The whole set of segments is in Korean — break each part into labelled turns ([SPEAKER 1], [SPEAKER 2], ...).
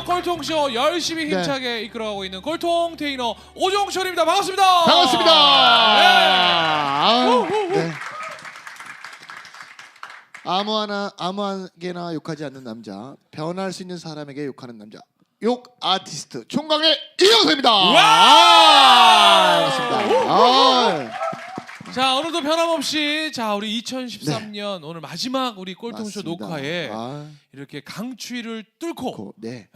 [SPEAKER 1] 꼴통쇼 열심히
[SPEAKER 2] 네.
[SPEAKER 1] 힘차게 이끌어가고 있는 꼴통 테이너 오종철입니다. 반갑습니다.
[SPEAKER 2] 반갑습니다. 네. 아무에게나 욕하지 않는 남자, 변할 수 있는 사람에게 욕하는 남자, 욕 아티스트 총각의 이영석입니다. 반갑습니다.
[SPEAKER 1] 자, 오늘도 변함없이 자 우리 2013년 오늘 마지막 우리 꼴통쇼
[SPEAKER 2] 맞습니다.
[SPEAKER 1] 녹화에 이렇게 강추위를 뚫고
[SPEAKER 2] 네.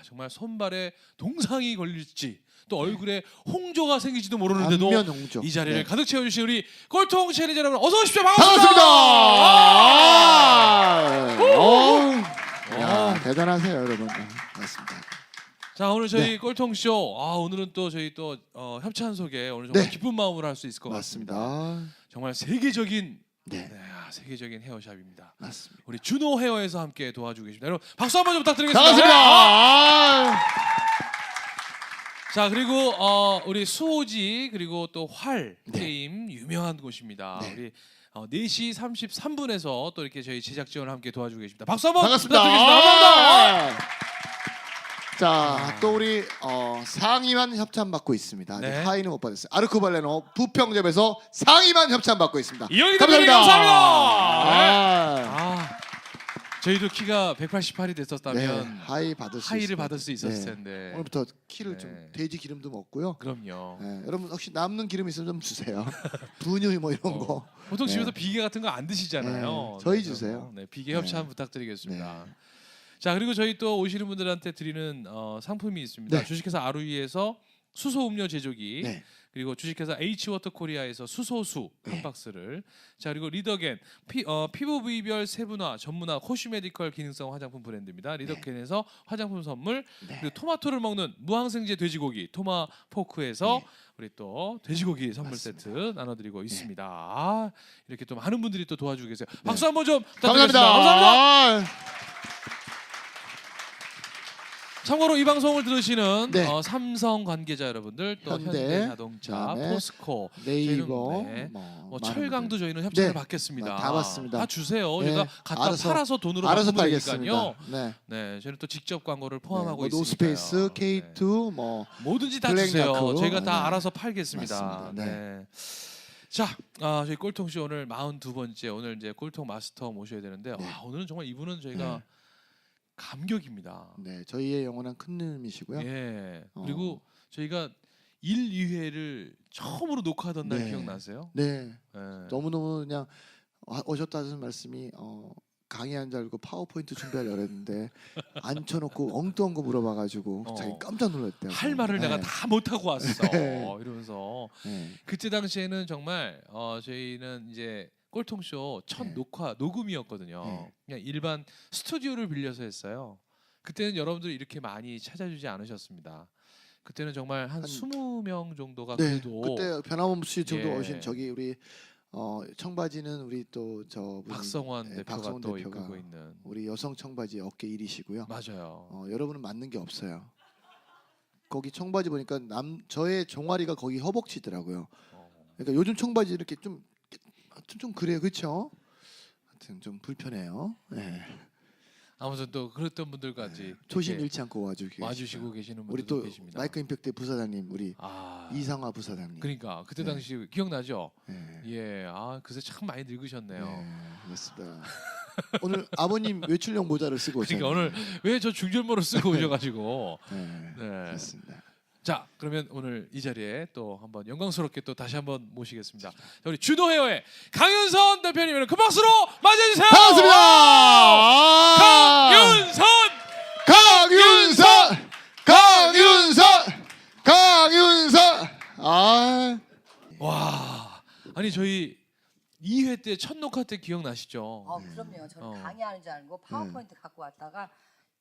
[SPEAKER 1] 정말 손발에 동상이 걸릴지 또 얼굴에 홍조가 생기지도 모르는데도
[SPEAKER 2] 안면 홍조.
[SPEAKER 1] 이 자리를
[SPEAKER 2] 네.
[SPEAKER 1] 가득 채워주신 우리 꼴통 체리자 여러분 어서 오십시오.
[SPEAKER 2] 반갑습니다.
[SPEAKER 1] 반갑습니다.
[SPEAKER 2] 야, 대단하세요, 여러분. 맞습니다.
[SPEAKER 1] 자, 오늘 저희
[SPEAKER 2] 네.
[SPEAKER 1] 꼴통쇼 오늘은 또 저희 또 협찬 소개 오늘 정말
[SPEAKER 2] 네.
[SPEAKER 1] 기쁜 마음으로 할 수 있을 것 같습니다.
[SPEAKER 2] 맞습니다.
[SPEAKER 1] 정말 세계적인
[SPEAKER 2] 네.
[SPEAKER 1] 세계적인 헤어샵입니다.
[SPEAKER 2] 맞습니다.
[SPEAKER 1] 우리 준호 헤어에서 함께 도와주고 계십니다. 여러분 박수 한번 좀 부탁드리겠습니다.
[SPEAKER 2] 반갑습니다.
[SPEAKER 1] 자, 그리고 우리 수호지 그리고 또 활
[SPEAKER 2] 네.
[SPEAKER 1] 게임 유명한 곳입니다.
[SPEAKER 2] 네.
[SPEAKER 1] 우리 4시 33분에서 또 이렇게 저희 제작 지원을 함께 도와주고 계십니다. 박수 한번
[SPEAKER 2] 반갑습니다.
[SPEAKER 1] 부탁드리겠습니다. 감사합니다.
[SPEAKER 2] 자, 또 우리 상의만 협찬 받고 있습니다.
[SPEAKER 1] 네.
[SPEAKER 2] 아직 하의는 못 받았어요. 아르코발레노 부평점에서 상의만 협찬 받고 있습니다.
[SPEAKER 1] 이영희 대표님 감사합니다.
[SPEAKER 2] 아,
[SPEAKER 1] 저희도 키가 188이
[SPEAKER 2] 네,
[SPEAKER 1] 됐었다면
[SPEAKER 2] 하의 받을 수
[SPEAKER 1] 하의를
[SPEAKER 2] 있을
[SPEAKER 1] 받을 수 있었을
[SPEAKER 2] 네.
[SPEAKER 1] 텐데.
[SPEAKER 2] 오늘부터 키를
[SPEAKER 1] 네.
[SPEAKER 2] 좀 돼지 기름도 먹고요.
[SPEAKER 1] 그럼요.
[SPEAKER 2] 네, 여러분 혹시 남는 기름 있으면 좀 주세요. 분유 뭐 이런 거.
[SPEAKER 1] 보통 집에서
[SPEAKER 2] 네.
[SPEAKER 1] 비계 같은 거 안 드시잖아요.
[SPEAKER 2] 네, 저희
[SPEAKER 1] 그래서,
[SPEAKER 2] 주세요.
[SPEAKER 1] 네, 비계 협찬
[SPEAKER 2] 네.
[SPEAKER 1] 부탁드리겠습니다.
[SPEAKER 2] 네.
[SPEAKER 1] 자, 그리고 저희 또 오시는 분들한테 드리는 상품이 있습니다.
[SPEAKER 2] 네.
[SPEAKER 1] 주식회사 아루이에서 수소 음료 제조기,
[SPEAKER 2] 네.
[SPEAKER 1] 그리고 주식회사 H워터 코리아에서 수소수 한
[SPEAKER 2] 네.
[SPEAKER 1] 박스를, 자 그리고 리더겐 피부 부위별 세분화 전문화 코슈메디컬 기능성 화장품 브랜드입니다. 리더겐에서 화장품 선물,
[SPEAKER 2] 네.
[SPEAKER 1] 그리고 토마토를 먹는 무항생제 돼지고기 토마포크에서
[SPEAKER 2] 네.
[SPEAKER 1] 우리 또 돼지고기 선물
[SPEAKER 2] 맞습니다.
[SPEAKER 1] 세트 나눠드리고 있습니다. 이렇게 또 많은 분들이 또 도와주고 계세요. 박수 한번 좀
[SPEAKER 2] 감사합니다.
[SPEAKER 1] 부탁드리겠습니다. 감사합니다.
[SPEAKER 2] 아,
[SPEAKER 1] 참고로 이 방송을 들으시는
[SPEAKER 2] 네.
[SPEAKER 1] 삼성 관계자 여러분들 또
[SPEAKER 2] 현대,
[SPEAKER 1] 현대자동차,
[SPEAKER 2] 그다음에
[SPEAKER 1] 포스코,
[SPEAKER 2] 네이버,
[SPEAKER 1] 저희는, 네.
[SPEAKER 2] 뭐
[SPEAKER 1] 철강도
[SPEAKER 2] 많은
[SPEAKER 1] 저희는 협찬을
[SPEAKER 2] 네.
[SPEAKER 1] 받겠습니다.
[SPEAKER 2] 다 받습니다.
[SPEAKER 1] 다 주세요.
[SPEAKER 2] 네.
[SPEAKER 1] 저희가 갖다 팔아서 돈으로
[SPEAKER 2] 알아서
[SPEAKER 1] 바꾸면
[SPEAKER 2] 팔겠습니다.
[SPEAKER 1] 되니까요.
[SPEAKER 2] 네.
[SPEAKER 1] 네, 저희는 또 직접 광고를
[SPEAKER 2] 네,
[SPEAKER 1] 포함하고
[SPEAKER 2] 뭐
[SPEAKER 1] 있으니까요.
[SPEAKER 2] 노스페이스,
[SPEAKER 1] 네.
[SPEAKER 2] K2 뭐
[SPEAKER 1] 뭐든지 다
[SPEAKER 2] 블랙
[SPEAKER 1] 주세요.
[SPEAKER 2] 야크.
[SPEAKER 1] 저희가 다
[SPEAKER 2] 네.
[SPEAKER 1] 알아서 팔겠습니다.
[SPEAKER 2] 맞습니다.
[SPEAKER 1] 네. 자, 저희 꼴통쇼 오늘 42번째 오늘 이제 꼴통 마스터 모셔야 되는데
[SPEAKER 2] 네.
[SPEAKER 1] 오늘은 정말 이분은 저희가
[SPEAKER 2] 네.
[SPEAKER 1] 감격입니다.
[SPEAKER 2] 네, 저희의 영원한 큰 님이시고요.
[SPEAKER 1] 예. 그리고 저희가 1, 2회를 처음으로 녹화하던 날
[SPEAKER 2] 네.
[SPEAKER 1] 기억나세요?
[SPEAKER 2] 네.
[SPEAKER 1] 예.
[SPEAKER 2] 너무너무 그냥 오셨다는 말씀이 강의 줄 알고 파워포인트 준비하려고 했는데 앉혀놓고 엉뚱한 거 물어봐가지고 자기 깜짝 놀랐대요.
[SPEAKER 1] 할 말을
[SPEAKER 2] 네.
[SPEAKER 1] 내가 다 못하고 왔어.
[SPEAKER 2] 네.
[SPEAKER 1] 이러면서
[SPEAKER 2] 네.
[SPEAKER 1] 그때 당시에는 정말 저희는 이제 꼴통쇼 첫
[SPEAKER 2] 네.
[SPEAKER 1] 녹화 녹음이었거든요.
[SPEAKER 2] 네.
[SPEAKER 1] 그냥 일반 스튜디오를 빌려서 했어요. 그때는 여러분들이 이렇게 많이 찾아주지 않으셨습니다. 그때는 정말 한 20명 정도가
[SPEAKER 2] 네.
[SPEAKER 1] 그래도
[SPEAKER 2] 그때 변함없이 정도
[SPEAKER 1] 예.
[SPEAKER 2] 오신 저기 우리 청바지는 우리 또 저
[SPEAKER 1] 박성원 대표가
[SPEAKER 2] 박성원
[SPEAKER 1] 또
[SPEAKER 2] 대표가
[SPEAKER 1] 이끌고 있는
[SPEAKER 2] 우리 여성 청바지 어깨 1위시고요.
[SPEAKER 1] 맞아요.
[SPEAKER 2] 여러분은 맞는 게 없어요. 거기 청바지 보니까 저의 종아리가 거기 허벅지더라고요. 그러니까 요즘 청바지 이렇게 좀 그래요, 그렇죠? 하여튼 좀 불편해요. 네.
[SPEAKER 1] 아무튼 또 그랬던 분들까지
[SPEAKER 2] 초심
[SPEAKER 1] 이렇게
[SPEAKER 2] 잃지 않고
[SPEAKER 1] 와주시고 계시는
[SPEAKER 2] 우리
[SPEAKER 1] 분들도
[SPEAKER 2] 또
[SPEAKER 1] 계십니다.
[SPEAKER 2] 마이크 임팩트 부사장님, 우리 이상화 부사장님.
[SPEAKER 1] 그러니까 그때
[SPEAKER 2] 네.
[SPEAKER 1] 당시 기억나죠?
[SPEAKER 2] 네.
[SPEAKER 1] 예, 그새 참 많이 늙으셨네요.
[SPEAKER 2] 네, 맞습니다. 오늘 아버님 외출용 모자를 쓰고
[SPEAKER 1] 그러니까
[SPEAKER 2] 오셨네요.
[SPEAKER 1] 오늘 왜 저 중절모를 쓰고 오셔가지고
[SPEAKER 2] 네,
[SPEAKER 1] 네.
[SPEAKER 2] 그렇습니다.
[SPEAKER 1] 자, 그러면 오늘 이 자리에 또 한번 영광스럽게 또 다시 한번 모시겠습니다. 자, 우리 준호 헤어의 강윤선 대표님을 큰 박수로 맞이해주세요.
[SPEAKER 2] 반갑습니다.
[SPEAKER 1] 강윤선.
[SPEAKER 2] 강윤선.
[SPEAKER 1] 와, 아니 저희 2회 때 첫 녹화 때 기억나시죠?
[SPEAKER 3] 그럼요. 저는
[SPEAKER 1] 어.
[SPEAKER 3] 강의하는 줄 알고 파워포인트 갖고 왔다가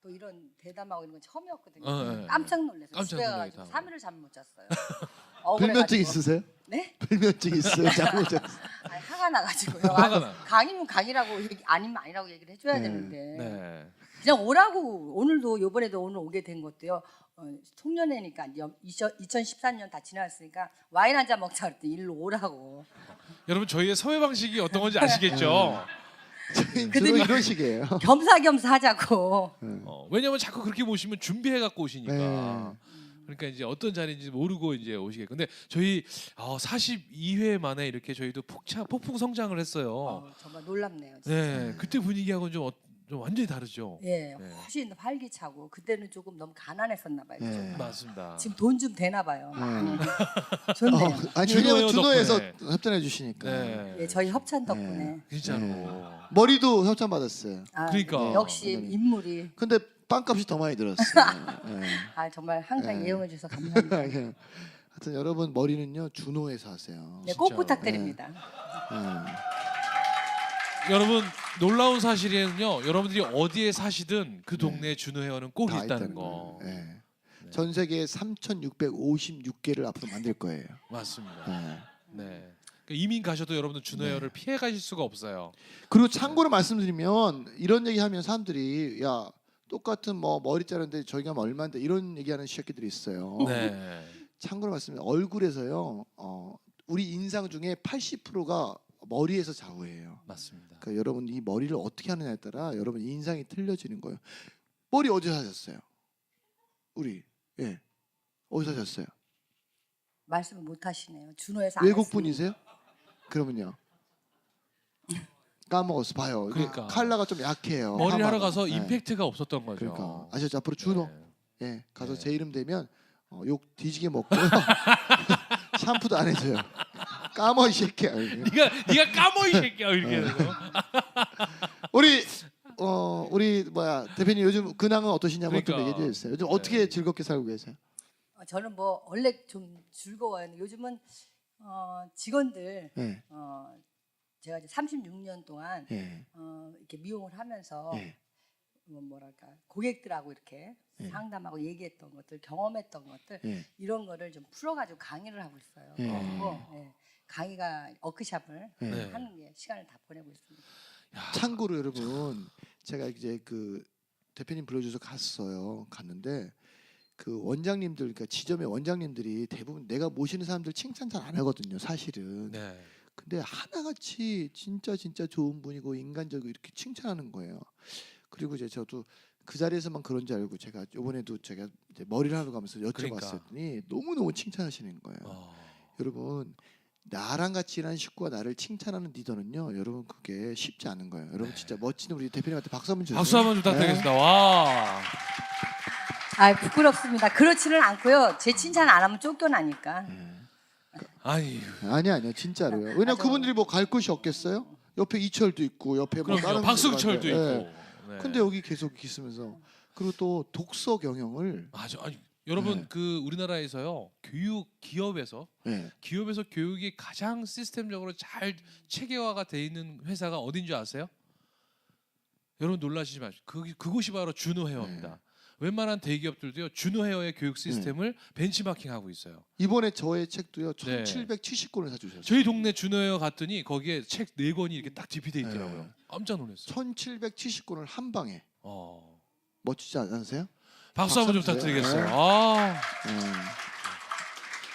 [SPEAKER 3] 또 이런 대담하고 이런 건 처음이었거든요.
[SPEAKER 1] 어, 예,
[SPEAKER 3] 깜짝 놀라서
[SPEAKER 1] 깜짝
[SPEAKER 3] 집에 가가지고
[SPEAKER 1] 놀라겠다.
[SPEAKER 3] 3일을 잠 못 잤어요.
[SPEAKER 2] 불면증
[SPEAKER 3] 억울해가지고.
[SPEAKER 2] 있으세요?
[SPEAKER 3] 네?
[SPEAKER 2] 불면증 있어요? 잠못 잤어요.
[SPEAKER 3] 아니, 화가 나가지고요.
[SPEAKER 1] 화가 나.
[SPEAKER 3] 강의면 강의라고 아니면 아니라고 얘기를 해줘야
[SPEAKER 2] 네.
[SPEAKER 3] 되는데
[SPEAKER 1] 네.
[SPEAKER 3] 그냥 오라고 오늘도 요번에도 오늘 오게 된 것도요. 송년회니까 2014년 다 지났으니까 와인 한 잔 먹자 그랬더니 일로 오라고.
[SPEAKER 1] 여러분 저희의 섭외 방식이 어떤 건지 아시겠죠?
[SPEAKER 2] 저희
[SPEAKER 3] 그들이-
[SPEAKER 2] 주로 이런 식이에요.
[SPEAKER 3] 겸사겸사 하자고.
[SPEAKER 1] 왜냐면 자꾸 그렇게 모시면 준비해 갖고 오시니까.
[SPEAKER 2] 네.
[SPEAKER 1] 그러니까 이제 어떤 자리인지 모르고 이제 오시게. 근데 저희 42회 만에 이렇게 저희도 폭풍 성장을 했어요.
[SPEAKER 3] 정말 놀랍네요. 진짜.
[SPEAKER 1] 네, 그때 분위기하고는 좀 완전히 다르죠.
[SPEAKER 3] 예,
[SPEAKER 1] 네.
[SPEAKER 3] 훨씬 더 활기차고 그때는 조금 너무 가난했었나 봐요.
[SPEAKER 2] 네.
[SPEAKER 3] 좀.
[SPEAKER 1] 맞습니다.
[SPEAKER 3] 지금 돈 좀 되나 봐요.
[SPEAKER 2] 네.
[SPEAKER 3] 좋네요.
[SPEAKER 2] 아니 왜냐면
[SPEAKER 1] 준호예요
[SPEAKER 2] 준호에서
[SPEAKER 1] 덕분에.
[SPEAKER 2] 협찬해 주시니까.
[SPEAKER 1] 네,
[SPEAKER 3] 예, 저희 협찬 덕분에.
[SPEAKER 2] 네.
[SPEAKER 1] 진짜로.
[SPEAKER 2] 네. 머리도 협찬 받았어요.
[SPEAKER 3] 아,
[SPEAKER 1] 그러니까.
[SPEAKER 3] 역시
[SPEAKER 2] 네.
[SPEAKER 3] 인물이
[SPEAKER 2] 근데 빵값이 더 많이 들었어요. 네.
[SPEAKER 3] 정말 항상
[SPEAKER 2] 네.
[SPEAKER 3] 예용해 주셔서 감사합니다.
[SPEAKER 2] 하여튼 여러분 머리는요 준호에서 하세요.
[SPEAKER 3] 네, 꼭
[SPEAKER 1] 진짜로.
[SPEAKER 3] 부탁드립니다.
[SPEAKER 2] 네.
[SPEAKER 1] 여러분 놀라운 사실이는요. 여러분들이 어디에 사시든 그 동네에 준호 헤어는 꼭
[SPEAKER 2] 다
[SPEAKER 1] 있다는 거.
[SPEAKER 2] 거예요. 네. 전 세계 3,656개를 앞으로 만들 거예요.
[SPEAKER 1] 맞습니다.
[SPEAKER 2] 네.
[SPEAKER 1] 네. 그러니까 이민 가셔도 여러분들 준호
[SPEAKER 2] 네.
[SPEAKER 1] 헤어를 피해 가실 수가 없어요.
[SPEAKER 2] 그리고 참고로 말씀드리면 이런 얘기하면 사람들이 야 똑같은 뭐 머리 자르는데 저희가 뭐 얼마인데 이런 얘기하는 새끼들이 있어요.
[SPEAKER 1] 네.
[SPEAKER 2] 참고로 말씀드리면 얼굴에서요. 우리 인상 중에 80%가 머리에서 좌우해요.
[SPEAKER 1] 맞습니다.
[SPEAKER 2] 그러니까 여러분 이 머리를 어떻게 하느냐에 따라 여러분 인상이 틀려지는 거예요. 머리 어디서 하셨어요? 우리 예 어디서 하셨어요?
[SPEAKER 3] 말씀을 못 하시네요. 준호에서 안
[SPEAKER 2] 외국
[SPEAKER 3] 했으니.
[SPEAKER 2] 분이세요? 그러면요. 까먹었어 봐요. 이게
[SPEAKER 1] 그러니까.
[SPEAKER 2] 컬러가 좀 약해요.
[SPEAKER 1] 머리를 하러
[SPEAKER 2] 파마가.
[SPEAKER 1] 가서
[SPEAKER 2] 네.
[SPEAKER 1] 임팩트가 없었던 거죠.
[SPEAKER 2] 그러니까 아셨죠? 앞으로 준호
[SPEAKER 1] 네.
[SPEAKER 2] 예 가서
[SPEAKER 1] 네.
[SPEAKER 2] 제 이름 되면 욕 뒤지게 먹고요. 샴푸도 안 해줘요. 까머 이 새끼야.
[SPEAKER 1] 네가 까모 이 새끼야 이렇게
[SPEAKER 2] 네.
[SPEAKER 1] 해서.
[SPEAKER 2] 우리 뭐야 대표님 요즘 근황은 어떠시냐고 좀
[SPEAKER 1] 그러니까.
[SPEAKER 2] 얘기해 주세요. 요즘 어떻게
[SPEAKER 1] 네.
[SPEAKER 2] 즐겁게 살고 계세요?
[SPEAKER 3] 저는 뭐 원래 좀 즐거워요. 요즘은 직원들
[SPEAKER 2] 예,
[SPEAKER 3] 제가 이제 36년 동안
[SPEAKER 2] 예,
[SPEAKER 3] 이렇게 미용을 하면서
[SPEAKER 2] 예.
[SPEAKER 3] 뭐랄까 고객들하고 이렇게
[SPEAKER 2] 예.
[SPEAKER 3] 상담하고 얘기했던 것들, 경험했던 것들
[SPEAKER 2] 예.
[SPEAKER 3] 이런 거를 좀 풀어가지고 강의를 하고 있어요.
[SPEAKER 2] 예.
[SPEAKER 3] 그리고 강의가 워크샵을
[SPEAKER 2] 예.
[SPEAKER 1] 네.
[SPEAKER 3] 하는 게 시간을 다 보내고 있습니다.
[SPEAKER 2] 참고로 여러분 제가 이제 그 대표님 불러줘서 갔는데 그 원장님들 그러니까 지점의 원장님들이 대부분 내가 모시는 사람들 칭찬 잘 안 하거든요 사실은.
[SPEAKER 1] 네.
[SPEAKER 2] 근데 하나같이 진짜 좋은 분이고 인간적이고 이렇게 칭찬하는 거예요. 그리고 이제 저도 그 자리에서만 그런 줄 알고 제가 이번에도 제가 이제 머리를 하러 가면서
[SPEAKER 1] 그러니까.
[SPEAKER 2] 여쭤봤더니 너무너무 칭찬하시는 거예요. 여러분 나랑 같이 일하는 식구가 나를 칭찬하는 리더는요 여러분 그게 쉽지 않은 거예요. 여러분
[SPEAKER 1] 네.
[SPEAKER 2] 진짜 멋진 우리 대표님한테 박수 한번 주세요.
[SPEAKER 1] 박수 한번 부탁드리겠습니다. 와.
[SPEAKER 3] 부끄럽습니다. 그렇지는 않고요. 제 칭찬 안 하면 쫓겨나니까.
[SPEAKER 1] 아니.
[SPEAKER 2] 아니요 진짜로요. 왜냐면
[SPEAKER 3] 맞아.
[SPEAKER 2] 그분들이 뭐 갈 곳이 없겠어요? 옆에 이철도 있고 옆에 뭐
[SPEAKER 1] 그럼요.
[SPEAKER 2] 다른
[SPEAKER 1] 박승철도
[SPEAKER 2] 분들도
[SPEAKER 1] 있고.
[SPEAKER 2] 많은데,
[SPEAKER 1] 네.
[SPEAKER 2] 근데 여기 계속 있으면서 그리고 또 독서 경영을
[SPEAKER 1] 맞아. 아니, 여러분
[SPEAKER 2] 네.
[SPEAKER 1] 그 우리나라에서요 교육 기업에서 교육이 가장 시스템적으로 잘 체계화가 돼 있는 회사가 어딘 줄 아세요? 여러분 놀라시지 마시고 그곳이 바로 준호 헤어입니다.
[SPEAKER 2] 네.
[SPEAKER 1] 웬만한 대기업들도요 준호 헤어의 교육 시스템을 벤치마킹하고 있어요.
[SPEAKER 2] 이번에 저의 책도요
[SPEAKER 1] 네.
[SPEAKER 2] 1770권을 사주셨어요.
[SPEAKER 1] 저희 동네 준호 헤어 갔더니 거기에 책 4권이 이렇게 딱 디피돼 있더라고요.
[SPEAKER 2] 네.
[SPEAKER 1] 깜짝 놀랐어요.
[SPEAKER 2] 1770권을 한 방에 멋지지 않으세요?
[SPEAKER 1] 박수 한번 좀
[SPEAKER 2] 주세요.
[SPEAKER 1] 부탁드리겠어요.
[SPEAKER 2] 네.
[SPEAKER 1] 아,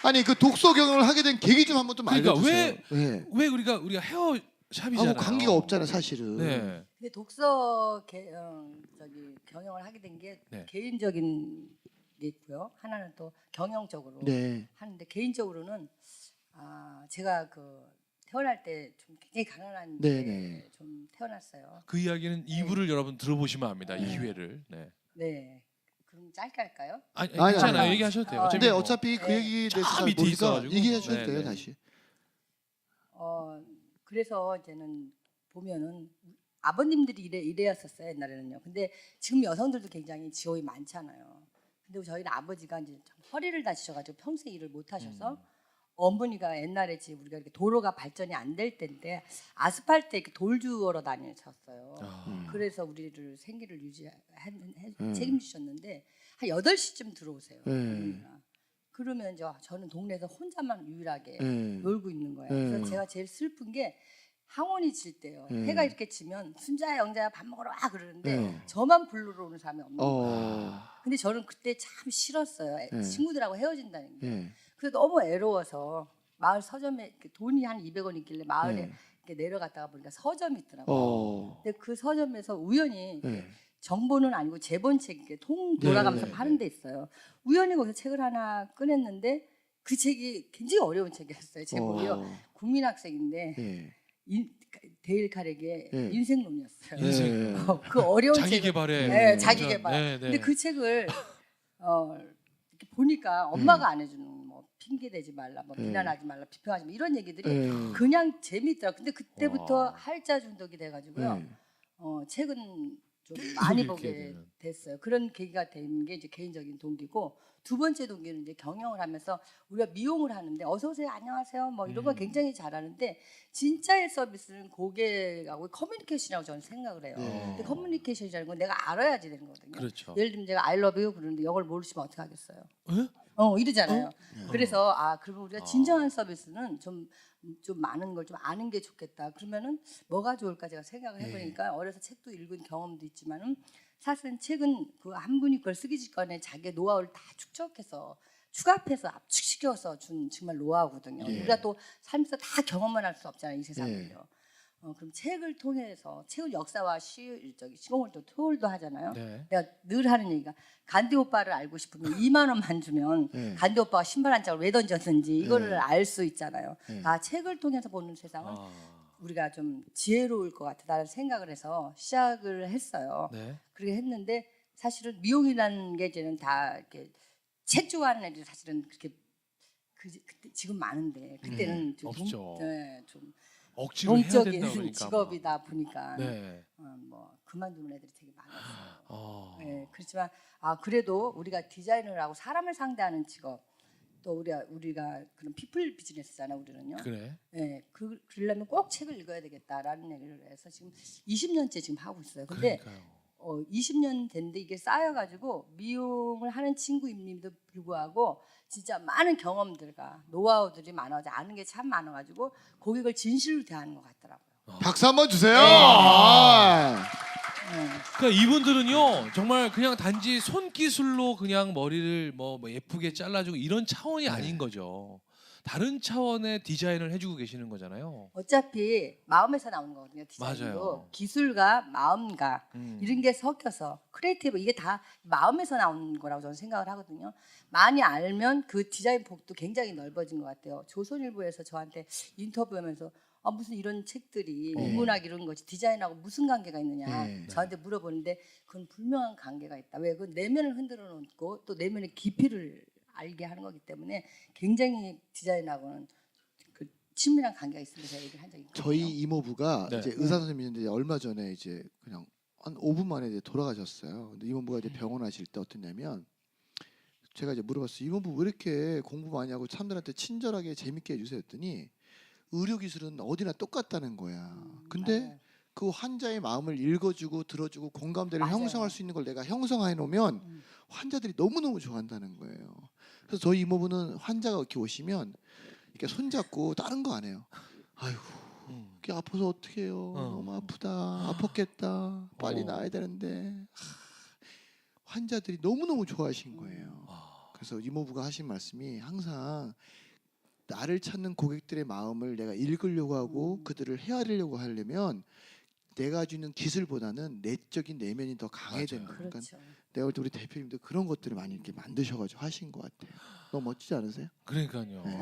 [SPEAKER 2] 아니 그 독서 경영을 하게 된 계기 좀 한번 좀
[SPEAKER 1] 그러니까
[SPEAKER 2] 알려주세요. 왜?
[SPEAKER 1] 왜 우리가 헤어 샵이잖아요.
[SPEAKER 2] 아무 관계가 없잖아요 사실은.
[SPEAKER 1] 네.
[SPEAKER 3] 근데 독서 경영을 하게 된 게
[SPEAKER 1] 네.
[SPEAKER 3] 개인적인 게 있고요. 하나는 또 경영적으로
[SPEAKER 2] 네.
[SPEAKER 3] 하는데 개인적으로는 제가 태어날 때 좀 굉장히 가난한
[SPEAKER 2] 네,
[SPEAKER 3] 집에
[SPEAKER 2] 네.
[SPEAKER 3] 좀 태어났어요.
[SPEAKER 1] 그 이야기는 2부를 여러분 들어보시면 압니다.
[SPEAKER 2] 네.
[SPEAKER 1] 2회를. 네.
[SPEAKER 3] 네. 그럼 짧게 할까요?
[SPEAKER 1] 아니,
[SPEAKER 2] 아니,
[SPEAKER 1] 괜찮아요.
[SPEAKER 2] 아니.
[SPEAKER 1] 얘기하셔도 돼요.
[SPEAKER 3] 근데
[SPEAKER 2] 근데
[SPEAKER 1] 뭐.
[SPEAKER 2] 어차피 그
[SPEAKER 3] 네.
[SPEAKER 2] 얘기에 대해서
[SPEAKER 1] 저
[SPEAKER 2] 잘
[SPEAKER 1] 밑에
[SPEAKER 2] 모르니까
[SPEAKER 1] 있어가지고.
[SPEAKER 2] 얘기하셔도
[SPEAKER 1] 네,
[SPEAKER 2] 돼요
[SPEAKER 1] 네.
[SPEAKER 2] 다시.
[SPEAKER 3] 그래서 이제는 보면은 아버님들이 이래였었어요 옛날에는요. 근데 지금 여성들도 굉장히 직업이 많잖아요. 근데 저희는 아버지가 이제 참 허리를 다치셔가지고 평생 일을 못 하셔서 어머니가 옛날에 지금 우리가 이렇게 도로가 발전이 안 될 때인데 아스팔트에 이렇게 돌 주워러 다니셨어요. 그래서 우리를 생계를 책임지셨는데 한 8시쯤 들어오세요. 어머니가. 그러면 이제 저는 동네에서 혼자만 유일하게 놀고 있는 거예요. 그래서 제가 제일 슬픈 게 항원이 질 때요. 해가 이렇게 지면 순자야 영자야 밥 먹으러 와 그러는데 저만 부르러 오는 사람이 없는 거예요. 근데 저는 그때 참 싫었어요. 친구들하고 헤어진다는 게. 그래서 너무 애로워서 마을 서점에 이렇게 돈이 한 200원 있길래 마을에 이렇게 내려갔다가 보니까 서점이 있더라고요. 근데 그 서점에서 우연히
[SPEAKER 2] 네.
[SPEAKER 3] 정보는 아니고 제본책 이렇게 통 돌아가면서
[SPEAKER 2] 네.
[SPEAKER 3] 파는 데 있어요. 우연히 거기서 책을 하나 꺼냈는데 그 책이 굉장히 어려운 책이었어요. 제목이요. 국민학생인데
[SPEAKER 2] 네.
[SPEAKER 3] 데일 카네기의
[SPEAKER 2] 네.
[SPEAKER 3] 인생론이었어요.
[SPEAKER 1] 인생.
[SPEAKER 3] 그 어려운
[SPEAKER 1] 자기
[SPEAKER 3] 책을
[SPEAKER 1] 개발에.
[SPEAKER 3] 네, 자기 개발.
[SPEAKER 1] 네, 네.
[SPEAKER 3] 근데 그 책을 이렇게 보니까 엄마가 안 해주는 뭐 핑계 대지 말라, 뭐 비난하지 말라, 비평하지 말라 이런 얘기들이 그냥 재미있더라고. 근데 그때부터
[SPEAKER 1] 와.
[SPEAKER 3] 할자 중독이 돼가지고요.
[SPEAKER 2] 네.
[SPEAKER 3] 책은 좀 많이
[SPEAKER 1] 읽게
[SPEAKER 3] 보게
[SPEAKER 1] 되는.
[SPEAKER 3] 됐어요. 그런 계기가 된 게 이제 개인적인 동기고 두 번째 동기는 이제 경영을 하면서 우리가 미용을 하는데 어서 오세요, 안녕하세요, 뭐 이런 거 굉장히 잘하는데 진짜의 서비스는 고객하고 커뮤니케이션이라고 저는 생각을 해요. 근데 커뮤니케이션이라는 건 내가 알아야지 되는 거거든요.
[SPEAKER 1] 그렇죠.
[SPEAKER 3] 예를 들면 제가 I love you 그러는데 영어를 모르시면 어떻게 하겠어요?
[SPEAKER 1] 에?
[SPEAKER 3] 이러잖아요. 그래서 그러면 우리가 진정한 서비스는 좀 많은 걸 좀 아는 게 좋겠다. 그러면은 뭐가 좋을까 제가 생각을 해보니까 어려서 책도 읽은 경험도 있지만은 사실은 책은 그 한 분이 그걸 쓰기 전에 자기의 노하우를 다 축적해서 추가해서 압축시켜서 준 정말 노하우거든요. 우리가 또 삶에서 다 경험만 할 수 없잖아요. 이 세상을요. 그럼 책을 통해서 책을 역사와 시공을 또 토울도 하잖아요.
[SPEAKER 1] 네.
[SPEAKER 3] 내가 늘 하는 얘기가 간디 오빠를 알고 싶으면 2만 원만 주면 간디 오빠가 신발 한 짝을 왜 던졌는지 이거를 알 수 있잖아요. 책을 통해서 보는 세상은 우리가 좀 지혜로울 것 같다는 생각을 해서 시작을 했어요.
[SPEAKER 1] 네.
[SPEAKER 3] 그렇게 했는데 사실은 미용이라는 게 이제는 다 이렇게 책 좋아하는 애들이 사실은 그렇게 그때 지금 많은데 그때는 좀,
[SPEAKER 1] 없죠.
[SPEAKER 3] 좀
[SPEAKER 1] 억지로 해야 된다
[SPEAKER 3] 동적인
[SPEAKER 1] 그러니까.
[SPEAKER 3] 직업이다 보니까
[SPEAKER 1] 네.
[SPEAKER 3] 뭐 그만두는 애들이 되게 많았어요.
[SPEAKER 1] 아.
[SPEAKER 3] 네, 그렇지만 그래도 우리가 디자이너를 하고 사람을 상대하는 직업 또 우리가 그런 피플 비즈니스잖아요. 우리는요.
[SPEAKER 1] 그래.
[SPEAKER 3] 네, 그러려면 꼭 책을 읽어야 되겠다라는 얘기를 해서 지금 20년째 지금 하고 있어요. 근데
[SPEAKER 1] 그러니까요.
[SPEAKER 3] 20년 됐는데 이게 쌓여가지고 미용을 하는 친구임에도 불구하고 진짜 많은 경험들과 노하우들이 많아서 아는 게 참 많아가지고 고객을 진실로 대하는 것 같더라고요.
[SPEAKER 2] 박수 한번 주세요.
[SPEAKER 1] 그러니까 이분들은요 정말 그냥 단지 손기술로 그냥 머리를 뭐 예쁘게 잘라주고 이런 차원이 아닌 거죠. 다른 차원의 디자인을 해주고 계시는 거잖아요.
[SPEAKER 3] 어차피 마음에서 나오는 거거든요. 디자인도
[SPEAKER 1] 맞아요.
[SPEAKER 3] 기술과 마음과
[SPEAKER 1] 음.
[SPEAKER 3] 이런 게 섞여서 크리에이티브 이게 다 마음에서 나오는 거라고 저는 생각을 하거든요. 많이 알면 그 디자인 폭도 굉장히 넓어진 것 같아요. 조선일보에서 저한테 인터뷰하면서 무슨 이런 책들이 인문학 이런 것이 디자인하고 무슨 관계가 있느냐 저한테 물어보는데 그건 분명한 관계가 있다. 왜? 그건 내면을 흔들어 놓고 또 내면의 깊이를 알게 하는 거기 때문에 굉장히 디자인하고는 그 친밀한 관계가 있습니다. 제가 얘기를 한 적이 있거든요.
[SPEAKER 2] 저희 이모부가
[SPEAKER 1] 네.
[SPEAKER 2] 이제 의사 선생님인데 얼마 전에 이제 그냥 한 5분 만에 이제 돌아가셨어요. 근데 이모부가 이제 병원 하실 때 어떠냐면 제가 이제 물어봤어요. 이모부 왜 이렇게 공부 많이 하고 사람들한테 친절하게 재밌게 해주세요 했더니 의료 기술은 어디나 똑같다는 거야. 근데
[SPEAKER 3] 맞아요.
[SPEAKER 2] 그 환자의 마음을 읽어주고 들어주고 공감대를
[SPEAKER 3] 맞아요.
[SPEAKER 2] 형성할 수 있는 걸 내가 형성해 놓으면 환자들이 너무너무 좋아한다는 거예요. 그래서 저희 이모부는 환자가 이렇게 오시면 이렇게 손잡고 다른 거 안 해요. 아이고 이게 아파서 어떻게 해요. 너무 아프다. 아팠겠다. 빨리 나아야 되는데 환자들이 너무너무 좋아하신 거예요. 그래서 이모부가 하신 말씀이 항상 나를 찾는 고객들의 마음을 내가 읽으려고 하고 그들을 헤아리려고 하려면 내가 주는 기술보다는 내적인 내면이 더 강해야 된다. 그러니까
[SPEAKER 3] 그렇죠.
[SPEAKER 2] 내가 볼 때 우리 대표님도 그런 것들을 많이 이렇게 만드셔가지고 하신 것 같아요. 너무 멋지지 않으세요?
[SPEAKER 1] 그러니까요.
[SPEAKER 2] 네.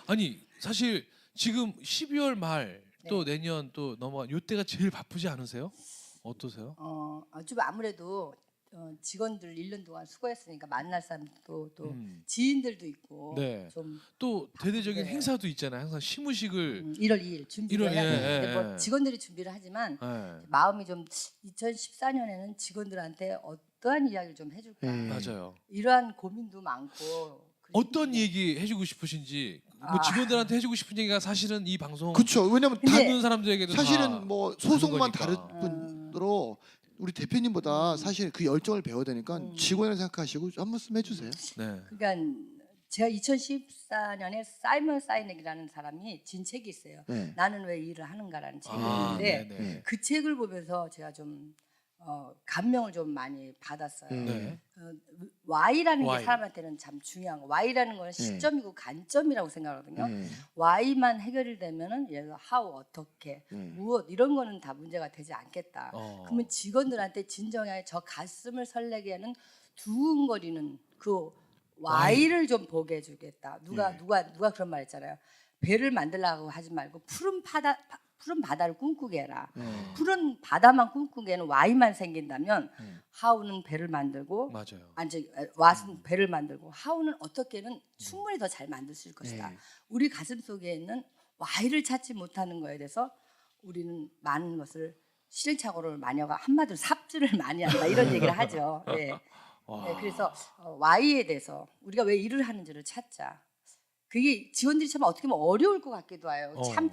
[SPEAKER 1] 아니 사실 지금 12월 말 또
[SPEAKER 3] 네.
[SPEAKER 1] 내년 또 넘어가 요때가 제일 바쁘지 않으세요? 어떠세요?
[SPEAKER 3] 좀 아무래도 직원들 1년 동안 수고했으니까 만날 사람도 또 지인들도 있고
[SPEAKER 1] 네.
[SPEAKER 3] 좀
[SPEAKER 1] 또 대대적인
[SPEAKER 3] 네.
[SPEAKER 1] 행사도 있잖아요. 항상 시무식을
[SPEAKER 3] 1월 2일 준비를
[SPEAKER 1] 1월,
[SPEAKER 3] 해야
[SPEAKER 1] 예,
[SPEAKER 3] 되는데
[SPEAKER 1] 예,
[SPEAKER 3] 뭐
[SPEAKER 1] 예.
[SPEAKER 3] 직원들이 준비를 하지만
[SPEAKER 1] 네.
[SPEAKER 3] 마음이 좀 2014년에는 직원들한테 어떠한 이야기를 좀 해줄까
[SPEAKER 1] 맞아요.
[SPEAKER 3] 이러한 고민도 많고
[SPEAKER 1] 어떤 얘기 해주고 싶으신지 뭐 직원들한테 해주고 싶은 얘기가 사실은 이 방송
[SPEAKER 2] 그렇죠. 왜냐면
[SPEAKER 3] 근데
[SPEAKER 1] 듣는 사람들에게도
[SPEAKER 2] 사실은 뭐 소속만 다를
[SPEAKER 1] 거니까.
[SPEAKER 2] 뿐더러 우리 대표님보다 사실 그 열정을 배워야 되니까 직원이라 생각하시고 한 말씀 해주세요.
[SPEAKER 1] 네.
[SPEAKER 3] 그러니까 제가 2014년에 사이먼 사이넥이라는 사람이 진 책이 있어요.
[SPEAKER 2] 네.
[SPEAKER 3] 나는 왜 이 일을 하는가라는 책이
[SPEAKER 1] 아,
[SPEAKER 3] 있는데
[SPEAKER 1] 네네.
[SPEAKER 3] 그 책을 보면서 제가 좀 감명을 좀 많이 받았어요.
[SPEAKER 1] 네.
[SPEAKER 3] Y라는
[SPEAKER 1] Y.
[SPEAKER 3] 게 사람한테는 참 중요한 거. Y라는 거는 시점이고 관점이라고 생각하거든요.
[SPEAKER 2] 네.
[SPEAKER 3] Y만 해결이 되면은 예를 들어 how 어떻게 무엇 이런 거는 다 문제가 되지 않겠다. 그러면 직원들한테 진정하게 저 가슴을 설레게 하는 두근거리는 그 Y를 좀 보게 해주겠다. 누가 그런 말 했잖아요. 배를 만들라고 하지 말고 푸른 바다를 꿈꾸게 해라. 푸른 바다만 꿈꾸게는 Y만 생긴다면 how는 배를 만들고
[SPEAKER 1] 맞아요.
[SPEAKER 3] what은 배를 만들고 how는 어떻게는 충분히 더 잘 만들 수 있을 것이다.
[SPEAKER 2] 네.
[SPEAKER 3] 우리 가슴 속에 있는 Y를 찾지 못하는 거에 대해서 우리는 많은 것을 시행착오를 마녀가 한마디로 삽질을 많이 한다 이런 얘기를 하죠. 네. 네, 그래서 Y에 대해서 우리가 왜 일을 하는지를 찾자. 그게 지원들이 참 어떻게 보면 어려울 것 같기도 해요. 참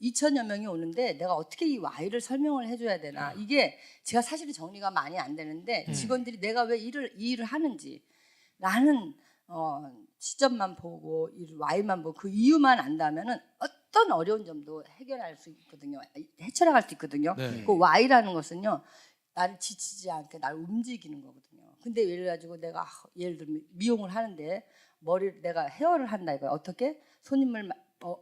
[SPEAKER 3] 2,000여 명이 오는데 내가 어떻게 이 Y를 설명을 해줘야 되나. 이게 제가 사실은 정리가 많이 안 되는데 직원들이 내가 왜 이 일을 하는지 라는 시점만 보고 이 Y만 보고 그 이유만 안다면은 어떤 어려운 점도 해결할 수 있거든요. 헤쳐나갈 수 있거든요.
[SPEAKER 1] 네.
[SPEAKER 3] 그 Y라는 것은요. 나를 지치지 않게 나를 움직이는 거거든요. 근데 예를 가지고 내가 예를 들면 미용을 하는데 내가 헤어를 한다 이거야. 어떻게 손님을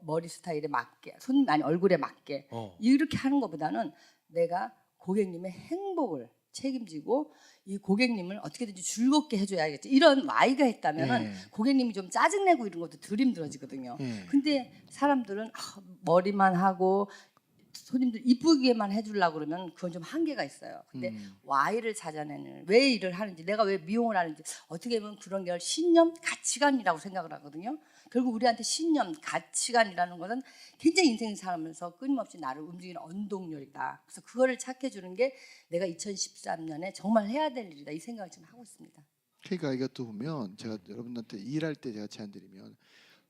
[SPEAKER 3] 머리 스타일에 맞게 손님 아니 얼굴에 맞게 이렇게 하는 것보다는 내가 고객님의 행복을 책임지고 이 고객님을 어떻게든지 즐겁게 해줘야겠지. 이런 Y가 있다면은 고객님이 좀 짜증내고 이런 것도 덜 힘들어지거든요. 근데 사람들은 머리만 하고 손님들 이쁘게만 해주려고 그러면 그건 좀 한계가 있어요. 근데 Y를 찾아내는 왜 일을 하는지 내가 왜 미용을 하는지 어떻게 보면 그런 게 신념, 가치관이라고 생각을 하거든요. 결국 우리한테 신념, 가치관이라는 것은 굉장히 인생 살면서 끊임없이 나를 움직이는 원동력이다. 그래서 그거를 찾게 주는 게 내가 2013년에 정말 해야 될 일이다. 이 생각을 지금 하고 있습니다.
[SPEAKER 2] 그러니까 이것도 보면 제가 여러분한테 일할 때 제가 제안드리면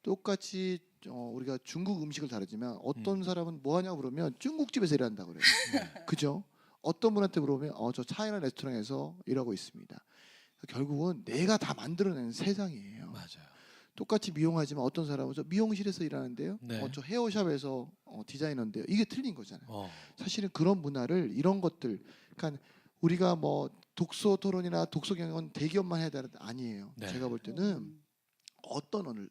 [SPEAKER 2] 똑같이 우리가 중국 음식을 다르지만 어떤 사람은 뭐 하냐고 물으면 중국집에서 일한다고 그래요. 그죠? 어떤 분한테 물어보면 저 차이나 레스토랑에서 일하고 있습니다. 결국은 내가 다 만들어내는 세상이에요.
[SPEAKER 1] 맞아요.
[SPEAKER 2] 똑같이 미용하지만 어떤 사람은 저 미용실에서 일하는데요.
[SPEAKER 1] 네.
[SPEAKER 2] 저 헤어샵에서 디자이너인데요. 이게 틀린 거잖아요.
[SPEAKER 1] 어.
[SPEAKER 2] 사실은 그런 문화를 이런 것들 그러니까 우리가 뭐 독서 토론이나 독서 경영은 대기업만 해야 되는 아니에요.
[SPEAKER 1] 네.
[SPEAKER 2] 제가 볼 때는 어떤 오늘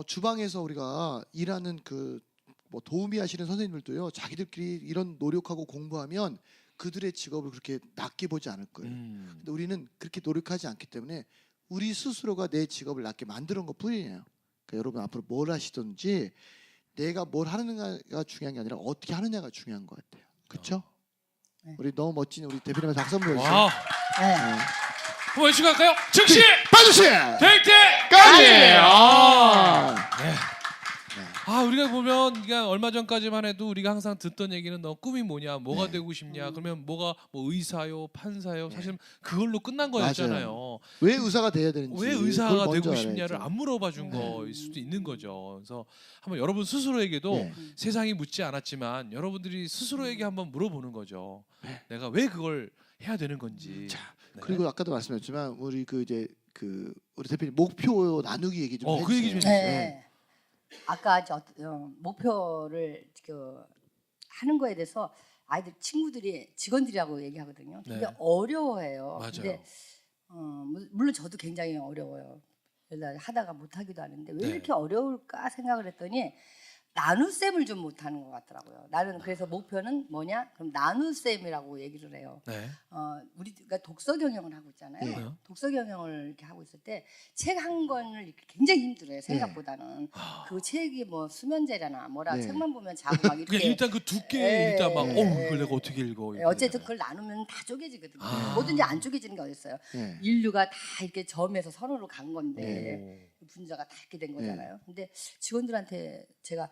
[SPEAKER 2] 주방에서 우리가 일하는 그 뭐 도우미 하시는 선생님들도요. 자기들끼리 이런 노력하고 공부하면 그들의 직업을 그렇게 낮게 보지 않을 거예요. 근데 우리는 그렇게 노력하지 않기 때문에 우리 스스로가 내 직업을 낮게 만드는 것뿐이에요. 그러니까 여러분 앞으로 뭘 하시든지 내가 뭘 하느냐가 중요한 게 아니라 어떻게 하느냐가 중요한 것 같아요. 그렇죠?
[SPEAKER 3] 네.
[SPEAKER 2] 우리 너무 멋진 우리 대표님한테 박수 한번 보여주세요.
[SPEAKER 1] 와.
[SPEAKER 3] 네.
[SPEAKER 1] 한번 외치고 갈까요? 즉시
[SPEAKER 2] 빠주시
[SPEAKER 1] 될 때까지. 우리가 보면 그러니까 얼마 전까지만 해도 우리가 항상 듣던 얘기는 너 꿈이 뭐냐, 뭐가 되고 싶냐, 그러면 뭐가 뭐 의사요, 판사요, 사실 그걸로 끝난 거였잖아요.
[SPEAKER 2] 왜 의사가 돼야 되는지,
[SPEAKER 1] 왜
[SPEAKER 2] 그걸
[SPEAKER 1] 의사가
[SPEAKER 2] 먼저
[SPEAKER 1] 되고
[SPEAKER 2] 알아야죠.
[SPEAKER 1] 싶냐를 안 물어봐 준 거일 수도 있는 거죠. 그래서 한번 여러분 스스로에게도 세상이 묻지 않았지만 여러분들이 스스로에게 한번 물어보는 거죠. 내가 왜 그걸 해야 되는 건지.
[SPEAKER 2] 자, 그리고 아까도 말씀했지만 우리 우리 대표님 목표 나누기 얘기 좀 해주세요.
[SPEAKER 1] 그 얘기 좀 해주세요.
[SPEAKER 3] 네. 아까 목표를 하는 거에 대해서 아이들 친구들이 직원들이라고 얘기하거든요. 근데
[SPEAKER 1] 네.
[SPEAKER 3] 어려워해요.
[SPEAKER 1] 맞아요.
[SPEAKER 3] 근데 물론 저도 굉장히 어려워요. 하다가 못하기도 하는데 왜
[SPEAKER 1] 네.
[SPEAKER 3] 이렇게 어려울까 생각을 했더니 나눗셈을 좀 못하는 것 같더라고요. 나는 그래서 목표는 뭐냐? 그럼 나눗셈이라고 얘기를 해요.
[SPEAKER 1] 네.
[SPEAKER 3] 우리가 독서 경영을 하고 있잖아요.
[SPEAKER 2] 네.
[SPEAKER 3] 독서 경영을 이렇게 하고 있을 때 책 한 권을 굉장히 힘들어요. 생각보다는. 그 책이 뭐 수면제잖아. 뭐라
[SPEAKER 2] 네.
[SPEAKER 3] 책만 보면 자고 막
[SPEAKER 1] 그러니까
[SPEAKER 3] 이렇게.
[SPEAKER 1] 일단 그 두께
[SPEAKER 3] 예,
[SPEAKER 1] 일단 막
[SPEAKER 3] 예,
[SPEAKER 1] 이걸 내가 어떻게 읽어? 이렇게
[SPEAKER 3] 어쨌든
[SPEAKER 1] 되잖아요.
[SPEAKER 3] 그걸 나누면 다 쪼개지거든요.
[SPEAKER 1] 아.
[SPEAKER 3] 뭐든지 안 쪼개지는 게 어딨어요.
[SPEAKER 2] 네.
[SPEAKER 3] 인류가 다 이렇게 점에서 선으로 간 건데
[SPEAKER 1] 오.
[SPEAKER 3] 분자가 다 이렇게 된 거잖아요. 근데 직원들한테 제가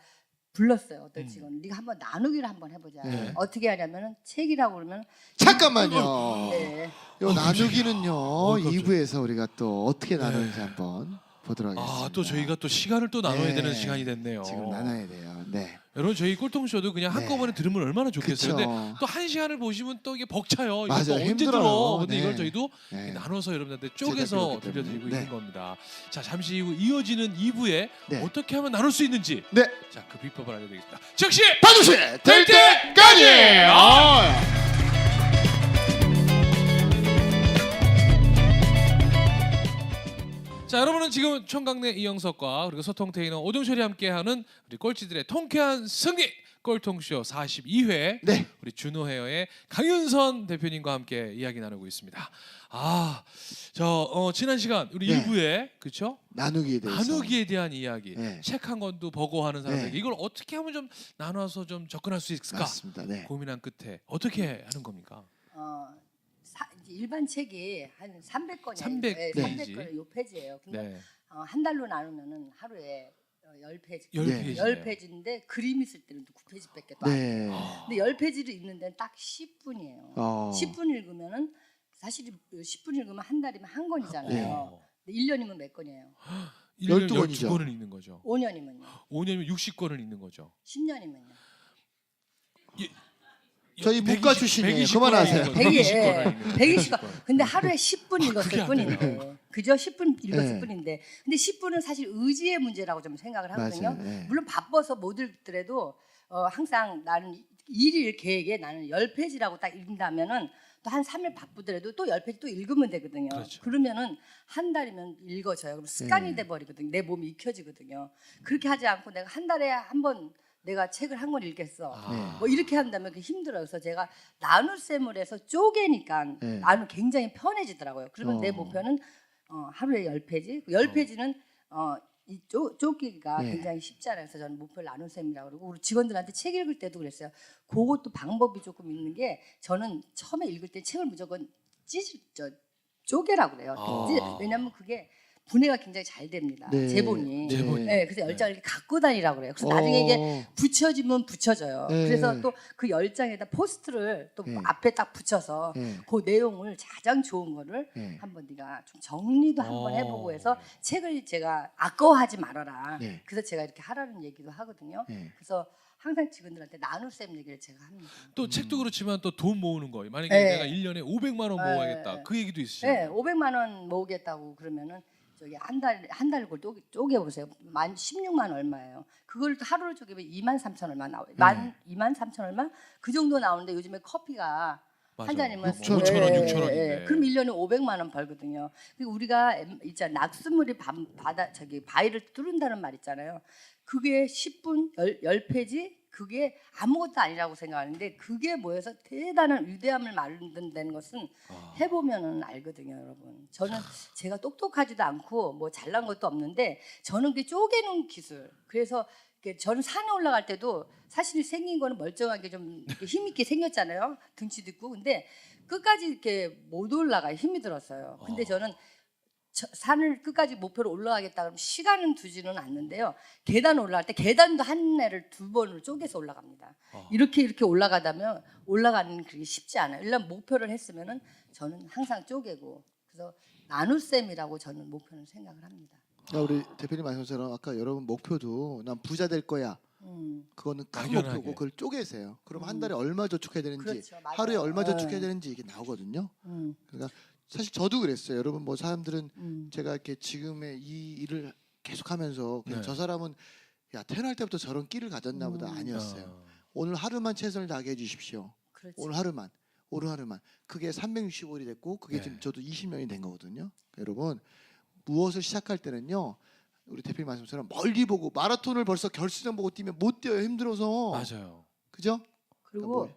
[SPEAKER 3] 불렀어요. 어떤 직원. 네가 한번 나누기를 한번 해보자.
[SPEAKER 2] 네.
[SPEAKER 3] 어떻게 하냐면은 책이라고 그러면
[SPEAKER 2] 잠깐만요.
[SPEAKER 3] 네.
[SPEAKER 2] 요 나누기는요.
[SPEAKER 1] 깜짝이야.
[SPEAKER 2] 2부에서 우리가 또 어떻게 나누는지 한번 보도록 하겠습니다.
[SPEAKER 1] 또 저희가 또 시간을 또 나눠야
[SPEAKER 2] 네.
[SPEAKER 1] 되는 시간이 됐네요.
[SPEAKER 2] 지금 나눠야 돼요. 네.
[SPEAKER 1] 여러분 저희 꼴통쇼도 그냥
[SPEAKER 2] 네.
[SPEAKER 1] 한꺼번에 들으면 얼마나 좋겠어요.
[SPEAKER 2] 그쵸.
[SPEAKER 1] 근데 또 한 시간을 보시면 또 이게 벅차요. 이거
[SPEAKER 2] 맞아요.
[SPEAKER 1] 또 언제
[SPEAKER 2] 힘들어요.
[SPEAKER 1] 들어? 근데
[SPEAKER 2] 네.
[SPEAKER 1] 이걸 저희도
[SPEAKER 2] 네.
[SPEAKER 1] 나눠서 여러분한테
[SPEAKER 2] 제가
[SPEAKER 1] 쪼개서
[SPEAKER 2] 그렇기 때문에.
[SPEAKER 1] 들려드리고
[SPEAKER 2] 네.
[SPEAKER 1] 있는 겁니다. 자 잠시 후 이어지는 2부에
[SPEAKER 2] 네.
[SPEAKER 1] 어떻게 하면 나눌 수 있는지
[SPEAKER 2] 네.
[SPEAKER 1] 자 그 비법을 알려드리겠습니다. 즉시
[SPEAKER 2] 반드시 될 때까지.
[SPEAKER 1] 자, 여러분은 지금 총각내 이영석과 그리고 소통 테이너 오정철이 함께하는 우리 꼴찌들의 통쾌한 승리 꼴통쇼 42회
[SPEAKER 2] 네.
[SPEAKER 1] 우리 준호 헤어의 강윤선 대표님과 함께 이야기 나누고 있습니다. 지난 시간 우리
[SPEAKER 2] 네.
[SPEAKER 1] 1부에 그렇죠?
[SPEAKER 2] 나누기에 대해서.
[SPEAKER 1] 나누기에 대한 이야기,
[SPEAKER 2] 네.
[SPEAKER 1] 책 한 권도 버거워하는 사람에게
[SPEAKER 2] 네.
[SPEAKER 1] 이걸 어떻게 하면 좀 나눠서 좀 접근할 수 있을까?
[SPEAKER 2] 맞습니다. 네.
[SPEAKER 1] 고민한 끝에 어떻게 하는 겁니까?
[SPEAKER 3] 이제 일반 책이 한 300권이에요.
[SPEAKER 1] 300
[SPEAKER 3] 네,
[SPEAKER 1] 페이지.
[SPEAKER 3] 300권 요 페이지예요. 근데
[SPEAKER 1] 네,
[SPEAKER 3] 한 달로 나누면은 하루에 10페이지.
[SPEAKER 1] 10페이지.
[SPEAKER 3] 10페이지인데 그림 있을 때는 또 9페이지밖에 또 안 돼요.
[SPEAKER 2] 네.
[SPEAKER 3] 근데 10페이지를 읽는 데는 딱 10분이에요. 10분 읽으면은 사실 10분 읽으면 한 달이면 한 권이잖아요. 근데 1년이면 몇 권이에요?
[SPEAKER 1] 1년
[SPEAKER 2] 12권이죠.
[SPEAKER 1] 12권을 읽는 거죠.
[SPEAKER 3] 5년이면요.
[SPEAKER 1] 5년이면 60권을 읽는 거죠.
[SPEAKER 3] 10년이면요.
[SPEAKER 2] 저희 문과 출신이에요.
[SPEAKER 1] 120
[SPEAKER 2] 그만하세요.
[SPEAKER 3] 120권. 근데 하루에 10분
[SPEAKER 1] 그게
[SPEAKER 3] 읽었을
[SPEAKER 1] 안
[SPEAKER 3] 뿐인데. 그죠? 10분 읽었을
[SPEAKER 2] 네.
[SPEAKER 3] 뿐인데. 근데 10분은 사실 의지의 문제라고 좀 생각을 하거든요.
[SPEAKER 2] 맞아요. 네.
[SPEAKER 3] 물론 바빠서 못 읽더라도 항상 나는 일일 계획에 나는 10페이지라고 딱 읽는다면은 또 한 3일 바쁘더라도 또 10페이지 또 읽으면 되거든요.
[SPEAKER 1] 그렇죠.
[SPEAKER 3] 그러면은 한 달이면 읽어져요. 그럼 습관이
[SPEAKER 2] 네.
[SPEAKER 3] 돼 버리거든요. 내 몸이 익혀지거든요. 그렇게 하지 않고 내가 한 달에 한 번 내가 책을 한 권 읽겠어.
[SPEAKER 2] 네.
[SPEAKER 3] 뭐 이렇게 한다면 그게 힘들어요. 그래서 제가 나눗셈을 해서 쪼개니까
[SPEAKER 2] 네.
[SPEAKER 3] 나는 굉장히 편해지더라고요. 그러면 내 목표는 하루에 10페이지. 10페이지는 이 쪼개기가
[SPEAKER 2] 네.
[SPEAKER 3] 굉장히 쉽잖아요. 그래서 저는 목표를 나눗셈이라고 그러고 우리 직원들한테 책 읽을 때도 그랬어요. 그것도 방법이 조금 있는 게 저는 처음에 읽을 때 책을 무조건 쪼개라고 그래요. 왜냐하면 그게 분해가 굉장히 잘 됩니다.
[SPEAKER 2] 네.
[SPEAKER 3] 제본이.
[SPEAKER 1] 제본이.
[SPEAKER 3] 네, 그래서 10장을 이렇게 갖고 다니라고 그래요. 그래서 나중에 이게 붙여지면 붙여져요.
[SPEAKER 2] 네.
[SPEAKER 3] 그래서 또 그 10장에다 포스트를 또
[SPEAKER 2] 네.
[SPEAKER 3] 앞에 딱 붙여서
[SPEAKER 2] 네.
[SPEAKER 3] 그 내용을 가장 좋은 거를
[SPEAKER 2] 네.
[SPEAKER 3] 한번 네가 좀 정리도 한번
[SPEAKER 1] 어.
[SPEAKER 3] 해보고 해서 책을 제가 아까워하지 말아라.
[SPEAKER 2] 네.
[SPEAKER 3] 그래서 제가 이렇게 하라는 얘기도 하거든요.
[SPEAKER 2] 네.
[SPEAKER 3] 그래서 항상 직원들한테 나눗셈 얘기를 제가 합니다.
[SPEAKER 1] 또 책도 그렇지만 또 돈 모으는 거예요. 만약에
[SPEAKER 3] 네.
[SPEAKER 1] 내가 1년에 500만 원 모아야겠다.
[SPEAKER 3] 네.
[SPEAKER 1] 그 얘기도
[SPEAKER 3] 네,
[SPEAKER 1] 있으시잖아요.
[SPEAKER 3] 500만 원 모으겠다고 그러면은 저기 한 달 그걸 쪼개 보세요. 16만 얼마예요. 그걸 또 하루를 쪼개면 2만 3천 얼마 나와요. 2만 3천 얼마 그 정도 나오는데 요즘에 커피가
[SPEAKER 1] 맞아.
[SPEAKER 3] 한 잔이면
[SPEAKER 1] 6천 원, 6천 원인데.
[SPEAKER 3] 그럼 1년에 500만 원 벌거든요. 그리고 우리가 있잖아 낙수물이 바위를 뚫는다는 말 있잖아요. 그게 10분 10페이지 그게 아무것도 아니라고 생각하는데 그게 모여서 대단한 위대함을 만든다는 것은 해보면은 알거든요, 여러분. 저는 제가 똑똑하지도 않고 뭐 잘난 것도 없는데 저는 그 쪼개는 기술. 그래서 저는 산에 올라갈 때도 사실 생긴 거는 멀쩡하게 좀 힘있게 생겼잖아요. 등치도 있고. 근데 끝까지 이렇게 못 올라가요. 힘이 들었어요. 근데 저는 산을 끝까지 목표로 올라가겠다 그러면 시간은 두지는 않는데요. 계단 올라갈 때 계단도 한 해를 2번으로 쪼개서 올라갑니다. 이렇게 올라가다면 올라가는 그게 쉽지 않아요. 일단 목표를 했으면은 저는 항상 쪼개고 그래서 나눗셈이라고 저는 목표는 생각을 합니다.
[SPEAKER 2] 우리 대표님 말씀처럼 아까 여러분 목표도 난 부자 될 거야. 그거는 큰
[SPEAKER 1] 막연하게.
[SPEAKER 2] 목표고 그걸 쪼개세요. 그럼 한 달에 얼마 저축해야 되는지,
[SPEAKER 3] 그렇죠, 맞아요.
[SPEAKER 2] 하루에 얼마 저축해야 되는지 이게 나오거든요. 그러니까 사실 저도 그랬어요. 여러분 뭐 사람들은 제가 이렇게 지금의 이 일을 계속하면서 그냥
[SPEAKER 1] 네.
[SPEAKER 2] 저 사람은 야 태어날 때부터 저런 끼를 가졌나 보다 아니었어요. 오늘 하루만 최선을 다하게 해주십시오.
[SPEAKER 3] 그렇죠.
[SPEAKER 2] 오늘 하루만. 그게 365일이 됐고 그게
[SPEAKER 1] 네.
[SPEAKER 2] 지금 저도 20년이 된 거거든요. 여러분 무엇을 시작할 때는요. 우리 대표님 말씀처럼 멀리 보고 마라톤을 벌써 결승전 보고 뛰면 못 뛰어요. 힘들어서.
[SPEAKER 1] 맞아요.
[SPEAKER 2] 그죠?
[SPEAKER 3] 그리고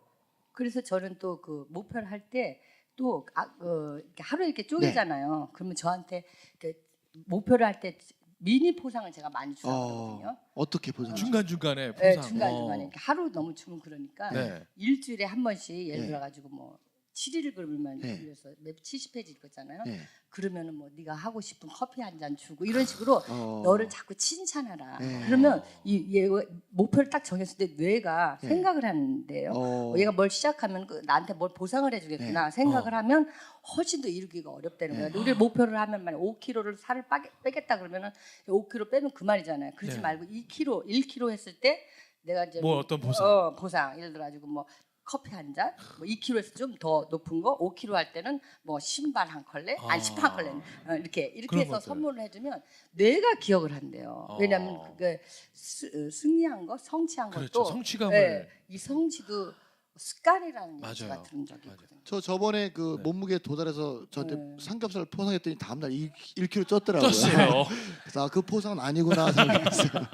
[SPEAKER 3] 그래서 저는 또 그 목표를 할 때 또 이렇게 하루에 이렇게 쪼개잖아요. 그러면 저한테 이렇게 목표를 할 때 미니 포상을 제가 많이 주거든요.
[SPEAKER 2] 어떻게 보세요?
[SPEAKER 1] 중간 중간에
[SPEAKER 3] 네,
[SPEAKER 1] 포상.
[SPEAKER 3] 중간 중간에 이렇게 하루 너무 주면 그러니까
[SPEAKER 1] 네.
[SPEAKER 3] 일주일에 한 번씩 예를
[SPEAKER 2] 네.
[SPEAKER 3] 들어 가지고 뭐 7일 그러면
[SPEAKER 2] 네.
[SPEAKER 3] 그래서 70페이지 읽었잖아요.
[SPEAKER 2] 네.
[SPEAKER 3] 그러면은 뭐 네가 하고 싶은 커피 한 잔 주고 이런 식으로
[SPEAKER 2] 어.
[SPEAKER 3] 너를 자꾸 칭찬하라.
[SPEAKER 2] 네.
[SPEAKER 3] 그러면 얘 목표를 딱 정했을 때 뇌가
[SPEAKER 2] 네.
[SPEAKER 3] 생각을 하는데요. 얘가 뭘 시작하면 나한테 뭘 보상을 해주겠구나
[SPEAKER 2] 네.
[SPEAKER 3] 생각을 하면 훨씬 더 이루기가 어렵다는
[SPEAKER 2] 네.
[SPEAKER 3] 거예요. 우리 목표를 하면 만약 5kg를 살을 빼겠다 그러면 5kg 빼면 그만이잖아요. 그러지
[SPEAKER 1] 네.
[SPEAKER 3] 말고 2kg, 1kg 했을 때 내가 이제
[SPEAKER 1] 뭐 어떤 보상?
[SPEAKER 3] 보상 예를 들어 가지고 뭐 커피 한 잔, 뭐 2kg에서 좀 더 높은 거, 5kg 할 때는 뭐 신발 한 컬레, 아니 10한 컬레 이렇게
[SPEAKER 1] 그런
[SPEAKER 3] 해서
[SPEAKER 1] 것들.
[SPEAKER 3] 선물을 해주면 뇌가 기억을 한대요. 왜냐하면 그게 승리한 거, 성취한
[SPEAKER 1] 그렇죠.
[SPEAKER 3] 것도
[SPEAKER 1] 성취감을.
[SPEAKER 3] 네, 이 성취도 습관이라는 걸 제가
[SPEAKER 1] 맞아요.
[SPEAKER 3] 들은 적이
[SPEAKER 1] 맞아요.
[SPEAKER 3] 있거든요.
[SPEAKER 2] 저 저번에 그
[SPEAKER 1] 네.
[SPEAKER 2] 몸무게 도달해서 저한테
[SPEAKER 3] 네.
[SPEAKER 2] 삼겹살 포상했더니 다음날 1kg 쪘더라고요.
[SPEAKER 1] 쪘어요.
[SPEAKER 2] 그래서 아, 그 포상은 아니구나 생각했어요.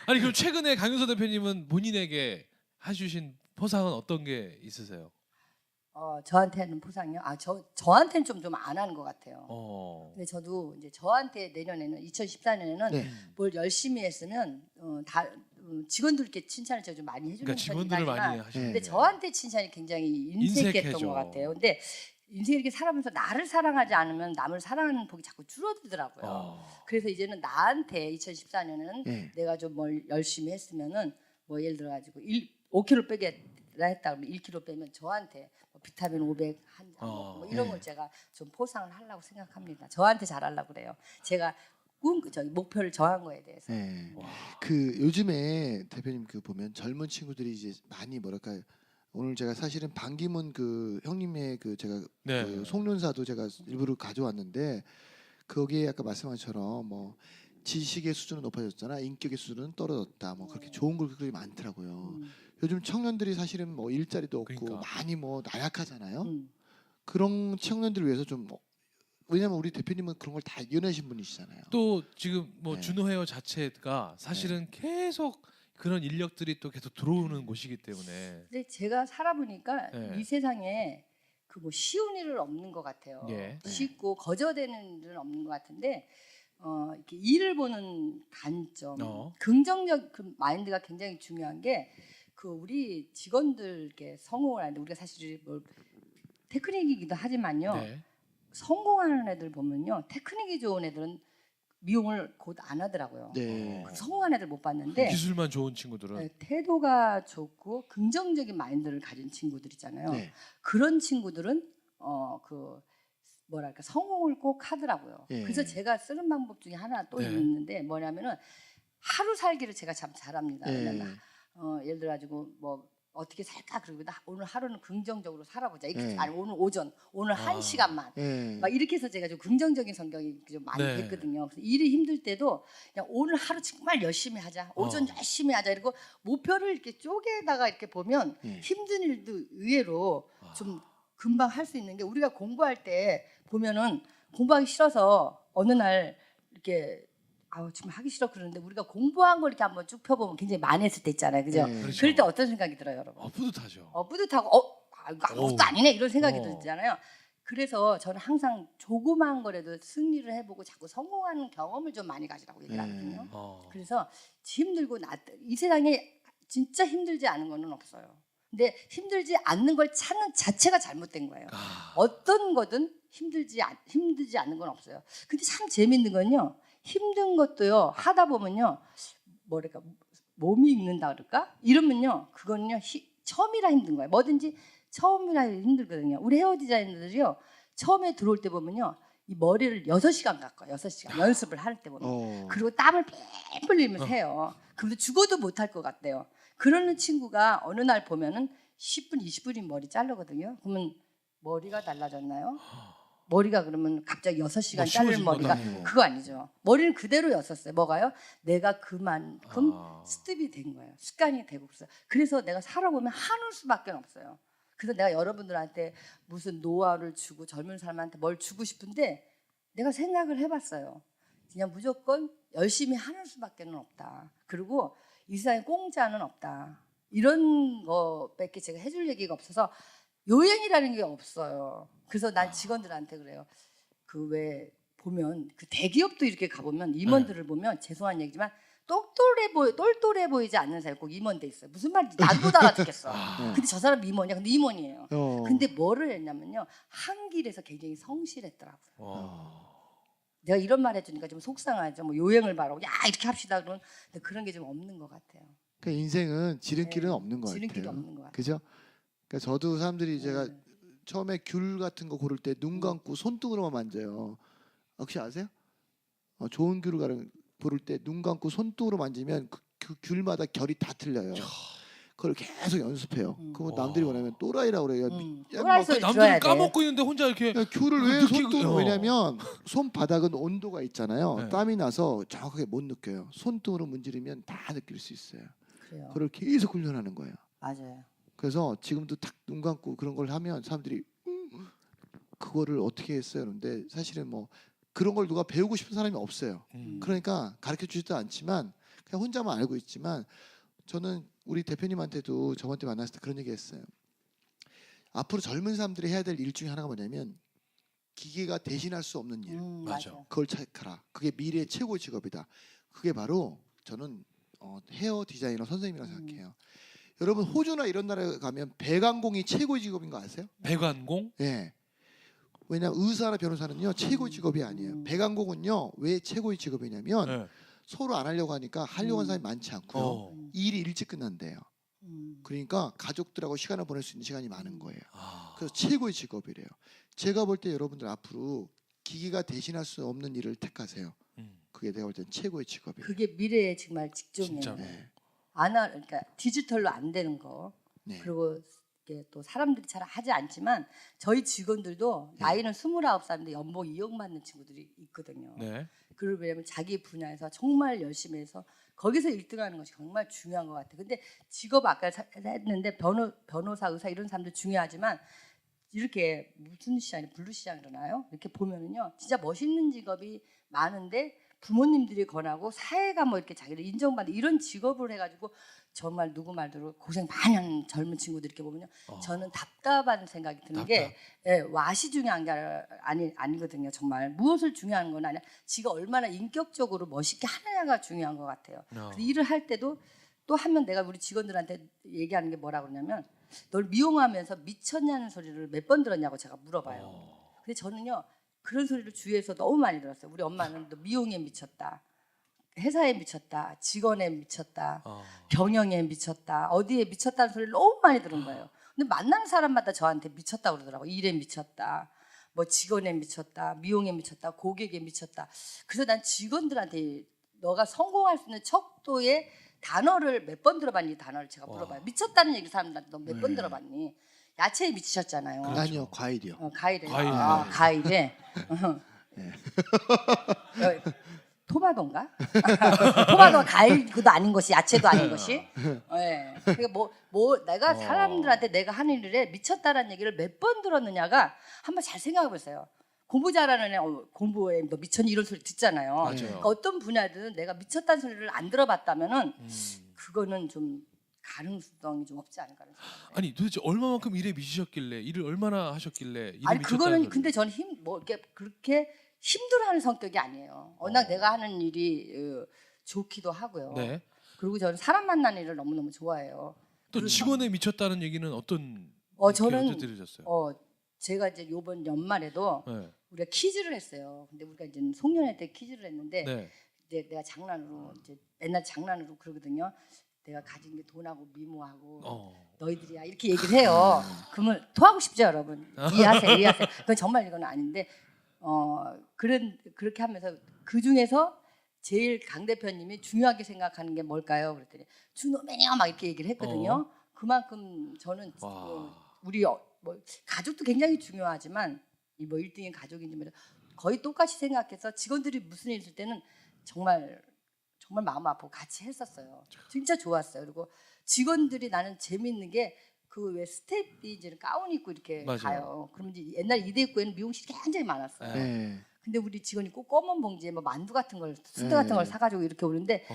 [SPEAKER 1] 아니 그럼 최근에 강윤서 대표님은 본인에게 해주신 포상은 어떤 게 있으세요?
[SPEAKER 3] 저한테는 포상이요? 저한테는 좀 안 하는 것 같아요. 근데 저도 이제 저한테 내년에는 2014년에는
[SPEAKER 2] 네.
[SPEAKER 3] 뭘 열심히 했으면 직원들께 칭찬을 제가 좀 많이 해주는
[SPEAKER 1] 그러니까 직원들을
[SPEAKER 3] 편이긴
[SPEAKER 1] 많이
[SPEAKER 3] 하지만
[SPEAKER 1] 하시는.
[SPEAKER 3] 근데 저한테 칭찬이 굉장히 인색했던
[SPEAKER 1] 인색해져.
[SPEAKER 3] 것 같아요. 근데 인생이 이렇게 살아면서 나를 사랑하지 않으면 남을 사랑하는 폭이 자꾸 줄어들더라고요. 그래서 이제는 나한테 2014년에는
[SPEAKER 2] 네.
[SPEAKER 3] 내가 좀 뭘 열심히 했으면은 뭐 예를 들어 가지고 5kg 빼겠다 했다 그러면 1kg 빼면 저한테 뭐 비타민 500 한 잔 먹고 뭐 이런
[SPEAKER 2] 네.
[SPEAKER 3] 걸 제가 좀 포상을 하려고 생각합니다. 저한테 잘하려고 그래요. 제가 목표를 정한 거에 대해서.
[SPEAKER 2] 네. 그 요즘에 대표님 그 보면 젊은 친구들이 이제 많이 뭐랄까 오늘 제가 사실은 반기문 그 형님의 그 제가
[SPEAKER 1] 네.
[SPEAKER 2] 그 송년사도 제가 일부러 가져왔는데 거기에 아까 말씀하신 것처럼 뭐 지식의 수준은 높아졌잖아 인격의 수준은 떨어졌다 뭐 그렇게 좋은 글들이 많더라고요. 요즘 청년들이 사실은 뭐 일자리도 없고
[SPEAKER 1] 그러니까.
[SPEAKER 2] 많이 뭐 나약하잖아요.
[SPEAKER 3] 음.
[SPEAKER 2] 그런 청년들을 위해서 좀 왜냐면 우리 대표님은 그런 걸 다 이겨내신 분이시잖아요.
[SPEAKER 1] 또 지금 뭐
[SPEAKER 2] 네.
[SPEAKER 1] 준호 헤어 자체가 사실은 계속 그런 인력들이 또 계속 들어오는 곳이기 때문에.
[SPEAKER 3] 근데 제가 살아보니까
[SPEAKER 1] 네.
[SPEAKER 3] 이 세상에 그 뭐 쉬운 일은 없는 것 같아요.
[SPEAKER 1] 예.
[SPEAKER 3] 쉽고 거저되는 일은 없는 것 같은데 이렇게 일을 보는 관점, 긍정적 그 마인드가 굉장히 중요한 게 그 우리 직원들께 성공을 하는데 우리가 사실 뭐 테크닉이기도 하지만요.
[SPEAKER 1] 네.
[SPEAKER 3] 성공하는 애들 보면요, 테크닉이 좋은 애들은 미용을 곧 안 하더라고요.
[SPEAKER 2] 네.
[SPEAKER 3] 성공한 애들 못 봤는데
[SPEAKER 1] 기술만 좋은 친구들은.
[SPEAKER 3] 네, 태도가 좋고 긍정적인 마인드를 가진 친구들 있잖아요.
[SPEAKER 2] 네.
[SPEAKER 3] 그런 친구들은 그 뭐랄까 성공을 꼭 하더라고요.
[SPEAKER 2] 예.
[SPEAKER 3] 그래서 제가 쓰는 방법 중에 하나 또
[SPEAKER 1] 네.
[SPEAKER 3] 있는데 뭐냐면은 하루 살기를 제가 참 잘합니다.
[SPEAKER 2] 예.
[SPEAKER 3] 왜냐면 예를 들어 가지고 뭐 어떻게 살까 그러고 오늘 하루는 긍정적으로 살아보자. 이렇게
[SPEAKER 2] 네.
[SPEAKER 3] 아니 오늘 오전 오늘 한 시간만
[SPEAKER 2] 예.
[SPEAKER 3] 막 이렇게 해서 제가 좀 긍정적인 성격이 좀 많이
[SPEAKER 1] 네.
[SPEAKER 3] 됐거든요. 그래서 일이 힘들 때도 그냥 오늘 하루 정말 열심히 하자. 오전 열심히 하자. 이러고 목표를 이렇게 쪼개다가 이렇게 보면
[SPEAKER 2] 예.
[SPEAKER 3] 힘든 일도 의외로 좀 금방 할 수 있는 게 우리가 공부할 때 보면은 공부하기 싫어서 어느 날 이렇게 지금 하기 싫어 그러는데 우리가 공부한 걸 이렇게 한번 쭉 펴보면 굉장히 많이 했을 때 있잖아요. 그죠?
[SPEAKER 2] 네.
[SPEAKER 1] 그렇죠.
[SPEAKER 3] 그럴 때 어떤 생각이 들어요, 여러분?
[SPEAKER 1] 뿌듯하죠.
[SPEAKER 3] 뿌듯하고 이거 아무것도
[SPEAKER 1] 어우.
[SPEAKER 3] 아니네 이런 생각이
[SPEAKER 1] 어.
[SPEAKER 3] 들잖아요. 그래서 저는 항상 조그마한 거라도 승리를 해보고 자꾸 성공하는 경험을 좀 많이 가지라고 얘기를 하거든요. 그래서 힘들고 이 세상에 진짜 힘들지 않은 거는 없어요. 근데 힘들지 않는 걸 찾는 자체가 잘못된 거예요. 어떤 거든 힘들지 않는 건 없어요. 근데 참 재밌는 건요. 힘든 것도요. 하다 보면요. 뭐랄까 몸이 익는다 그럴까? 이러면요. 그건요. 처음이라 힘든 거예요. 뭐든지 처음이라 힘들거든요. 우리 헤어 디자이너들이요. 처음에 들어올 때 보면요. 이 머리를 6시간 깎아요. 6시간 연습을 할 때 보면. 그리고 땀을 뻘뻘 흘리면서 해요. 근데 죽어도 못할 것 같대요. 그러는 친구가 어느 날 보면은 10분, 20분이 머리 자르거든요. 그러면 머리가 달라졌나요? 머리가 그러면 갑자기 6시간
[SPEAKER 1] 뭐
[SPEAKER 3] 자른
[SPEAKER 1] 쉬워진
[SPEAKER 3] 머리가
[SPEAKER 1] 것도 아니고.
[SPEAKER 3] 그거 아니죠. 머리는 그대로였었어요. 뭐가요? 내가 그만큼 스텝이 된 거예요. 습관이 되고 있어요. 그래서 내가 살아보면 한울 수밖에 없어요. 그래서 내가 여러분들한테 무슨 노하우를 주고 젊은 사람한테 뭘 주고 싶은데 내가 생각을 해봤어요. 그냥 무조건 열심히 하는 수밖에 없다. 그리고 이 세상에 공짜는 없다. 이런 거밖에 제가 해줄 얘기가 없어서 요행이라는 게 없어요. 그래서 난 직원들한테 그래요. 그 왜 보면 그 대기업도 이렇게 가보면 임원들을 보면 죄송한 얘기지만 똘똘해 보이지 않는 사람이 꼭 임원 돼 있어요. 무슨 말인지 나도 못 알아듣겠어. 근데 저 사람 임원이야. 근데 임원이에요. 근데 뭐를 했냐면요. 한 길에서 굉장히 성실했더라고요. 내가 이런 말 해주니까 좀 속상하죠. 뭐 요행을 바라고 야 이렇게 합시다 그러면 그런 게 좀 없는 것 같아요.
[SPEAKER 2] 그 인생은 지름길은
[SPEAKER 3] 네,
[SPEAKER 2] 없는 것
[SPEAKER 3] 지름길이
[SPEAKER 2] 같아요.
[SPEAKER 3] 없는 것 같아요.
[SPEAKER 2] 그죠? 그러니까 저도 사람들이 제가 처음에 귤 같은 거 고를 때 눈 감고 손등으로만 만져요. 혹시 아세요? 좋은 귤을 고를 때 눈 감고 손등으로 만지면 그 귤마다 결이 다 틀려요. 그걸 계속 연습해요. 그거 남들이 뭐냐면 또라이라고 그래요.
[SPEAKER 3] 또라이 소리
[SPEAKER 1] 남들은
[SPEAKER 3] 들어야 돼.
[SPEAKER 1] 까먹고 있는데 혼자 이렇게
[SPEAKER 2] 야, 귤을 왜
[SPEAKER 1] 느끼고-
[SPEAKER 2] 손등으로 왜냐면 손바닥은 온도가 있잖아요.
[SPEAKER 1] 네.
[SPEAKER 2] 땀이 나서 정확하게 못 느껴요. 손등으로 문지르면 다 느낄 수 있어요.
[SPEAKER 3] 그래요.
[SPEAKER 2] 그걸 계속 훈련하는 거예요.
[SPEAKER 3] 맞아요.
[SPEAKER 2] 그래서 지금도 딱 눈 감고 그런 걸 하면 사람들이 그거를 어떻게 했어요? 그런데 사실은 뭐 그런 걸 누가 배우고 싶은 사람이 없어요. 그러니까 가르쳐 주지도 않지만 그냥 혼자만 알고 있지만 저는 우리 대표님한테도 저번 때 만났을 때 그런 얘기했어요. 앞으로 젊은 사람들이 해야 될 일 중에 하나가 뭐냐면 기계가 대신할 수 없는 일.
[SPEAKER 1] 맞아.
[SPEAKER 2] 그걸 찾아라. 그게 미래의 최고의 직업이다. 그게 바로 저는 헤어 디자이너 선생님이라고 생각해요. 여러분 호주나 이런 나라에 가면 배관공이 최고의 직업인 거 아세요?
[SPEAKER 1] 배관공?
[SPEAKER 2] 예. 왜냐하면 의사나 변호사는요 최고의 직업이 아니에요. 배관공은요 왜 최고의 직업이냐면
[SPEAKER 1] 네.
[SPEAKER 2] 서로 안 하려고 하니까 하려고 하는 사람이 많지 않고요.
[SPEAKER 1] 어.
[SPEAKER 2] 일이 일찍 끝난대요. 그러니까 가족들하고 시간을 보낼 수 있는 시간이 많은 거예요.
[SPEAKER 1] 아.
[SPEAKER 2] 그래서 최고의 직업이래요. 제가 볼 때 여러분들 앞으로 기계가 대신할 수 없는 일을 택하세요. 그게 내가 볼 땐 최고의 직업이에요.
[SPEAKER 3] 그게 미래의 정말 직종이에요.
[SPEAKER 1] 진짜로.
[SPEAKER 2] 네.
[SPEAKER 3] 그러니까 디지털로 안 되는 거.
[SPEAKER 2] 네.
[SPEAKER 3] 그리고 이게 또 사람들이 잘 하지 않지만 저희 직원들도
[SPEAKER 2] 네.
[SPEAKER 3] 나이는 29살인데 연봉 2억 받는 친구들이 있거든요.
[SPEAKER 1] 네.
[SPEAKER 3] 그리고 왜냐면 자기 분야에서 정말 열심히 해서 거기서 1등하는 것이 정말 중요한 것 같아요. 근데 직업 아까 했는데 변호사, 의사 이런 사람들 중요하지만 이렇게 무슨 시장이 블루 시장 이러나요? 이렇게 보면은요 진짜 멋있는 직업이 많은데 부모님들이 권하고 사회가 뭐 이렇게 자기를 인정받는 이런 직업을 해가지고 정말 누구 말대로 고생 많이 하는 젊은 친구들 이렇게 보면요 저는 답답한 생각이 드는 게 왓이 중요한 게 아니거든요. 정말 무엇을 중요한 건 아니야. 지가 얼마나 인격적으로 멋있게 하느냐가 중요한 것 같아요. 그래서 일을 할 때도 또 하면 내가 우리 직원들한테 얘기하는 게 뭐라 그러냐면 널 미용하면서 미쳤냐는 소리를 몇 번 들었냐고 제가 물어봐요. 근데 저는요 그런 소리를 주위에서 너무 많이 들었어요. 우리 엄마는 너 미용에 미쳤다, 회사에 미쳤다, 직원에 미쳤다, 경영에 미쳤다, 어디에 미쳤다는 소리를 너무 많이 들은 거예요. 근데 만나는 사람마다 저한테 미쳤다 그러더라고요. 일에 미쳤다, 뭐 직원에 미쳤다, 미용에 미쳤다, 고객에 미쳤다. 그래서 난 직원들한테 너가 성공할 수 있는 척도의 단어를 몇 번 들어봤니? 단어를 제가 물어봐요. 미쳤다는 얘기 사람들한테 너 몇 번 들어봤니? 야채에 미치셨잖아요.
[SPEAKER 2] 아니요 과일이요.
[SPEAKER 3] 과일에.
[SPEAKER 1] 과일.
[SPEAKER 3] 과일에. 토마토인가? 토마토가 과일 그도 아닌 것이 야채도 아닌 것이. 예. 그러니까 뭐 내가 사람들한테 내가 하는 일에 미쳤다라는 얘기를 몇 번 들었느냐가 한번 잘 생각해 보세요. 공부 잘하는 애 공부에 너 미쳤니 이런 소리 듣잖아요.
[SPEAKER 1] 맞아요.
[SPEAKER 3] 그러니까 어떤 분야든 내가 미쳤다는 소리를 안 들어봤다면은 그거는 좀 가능성이 좀 없지 않을까 하는 생각이.
[SPEAKER 1] 아니 도대체 얼마만큼 일에 미치셨길래 일을 얼마나 하셨길래 일에
[SPEAKER 3] 아니 그거는
[SPEAKER 1] 미쳤다는
[SPEAKER 3] 근데 저는 이렇게 그렇게 힘들어하는 성격이 아니에요. 워낙 내가 하는 일이 좋기도 하고요.
[SPEAKER 1] 네.
[SPEAKER 3] 그리고 저는 사람 만나는 일을 너무 너무 좋아해요.
[SPEAKER 1] 또 직원에 미쳤다는 얘기는 어떤
[SPEAKER 3] 저는
[SPEAKER 1] 언제 들으셨어요?
[SPEAKER 3] 제가 이제 요번 연말에도
[SPEAKER 1] 네.
[SPEAKER 3] 우리가 퀴즈를 했어요. 근데 우리가 이제 송년회 때 퀴즈를 했는데
[SPEAKER 1] 네.
[SPEAKER 3] 이제 내가 장난으로 이제 맨날 장난으로 그러거든요. 내가 가진 게 돈하고 미모하고 너희들이야 이렇게 얘기를 해요. 그러면 토하고 싶죠, 여러분. 이해하세요. 그건 정말 이건 아닌데 그렇게 하면서 그 중에서 제일 강 대표님이 중요하게 생각하는 게 뭘까요? 그랬더니 준호맨이요 막 이렇게 얘기를 했거든요. 그만큼 저는 우리 뭐 가족도 굉장히 중요하지만 뭐 1등인 가족인지 뭐 거의 똑같이 생각해서 직원들이 무슨 일 있을 때는 정말 마음 아프고 같이 했었어요. 진짜 좋았어요. 그리고 직원들이 나는 재밌는 게 그 왜 스텝이 이제 가운 입고 이렇게
[SPEAKER 1] 맞아요.
[SPEAKER 3] 가요. 그러면 이제 옛날 이대 입구에는 미용실이 굉장히 많았어요.
[SPEAKER 2] 네.
[SPEAKER 3] 근데 우리 직원이 꼭 검은 봉지에 뭐 만두 같은 걸 순대 같은 걸 사가지고 이렇게 오는데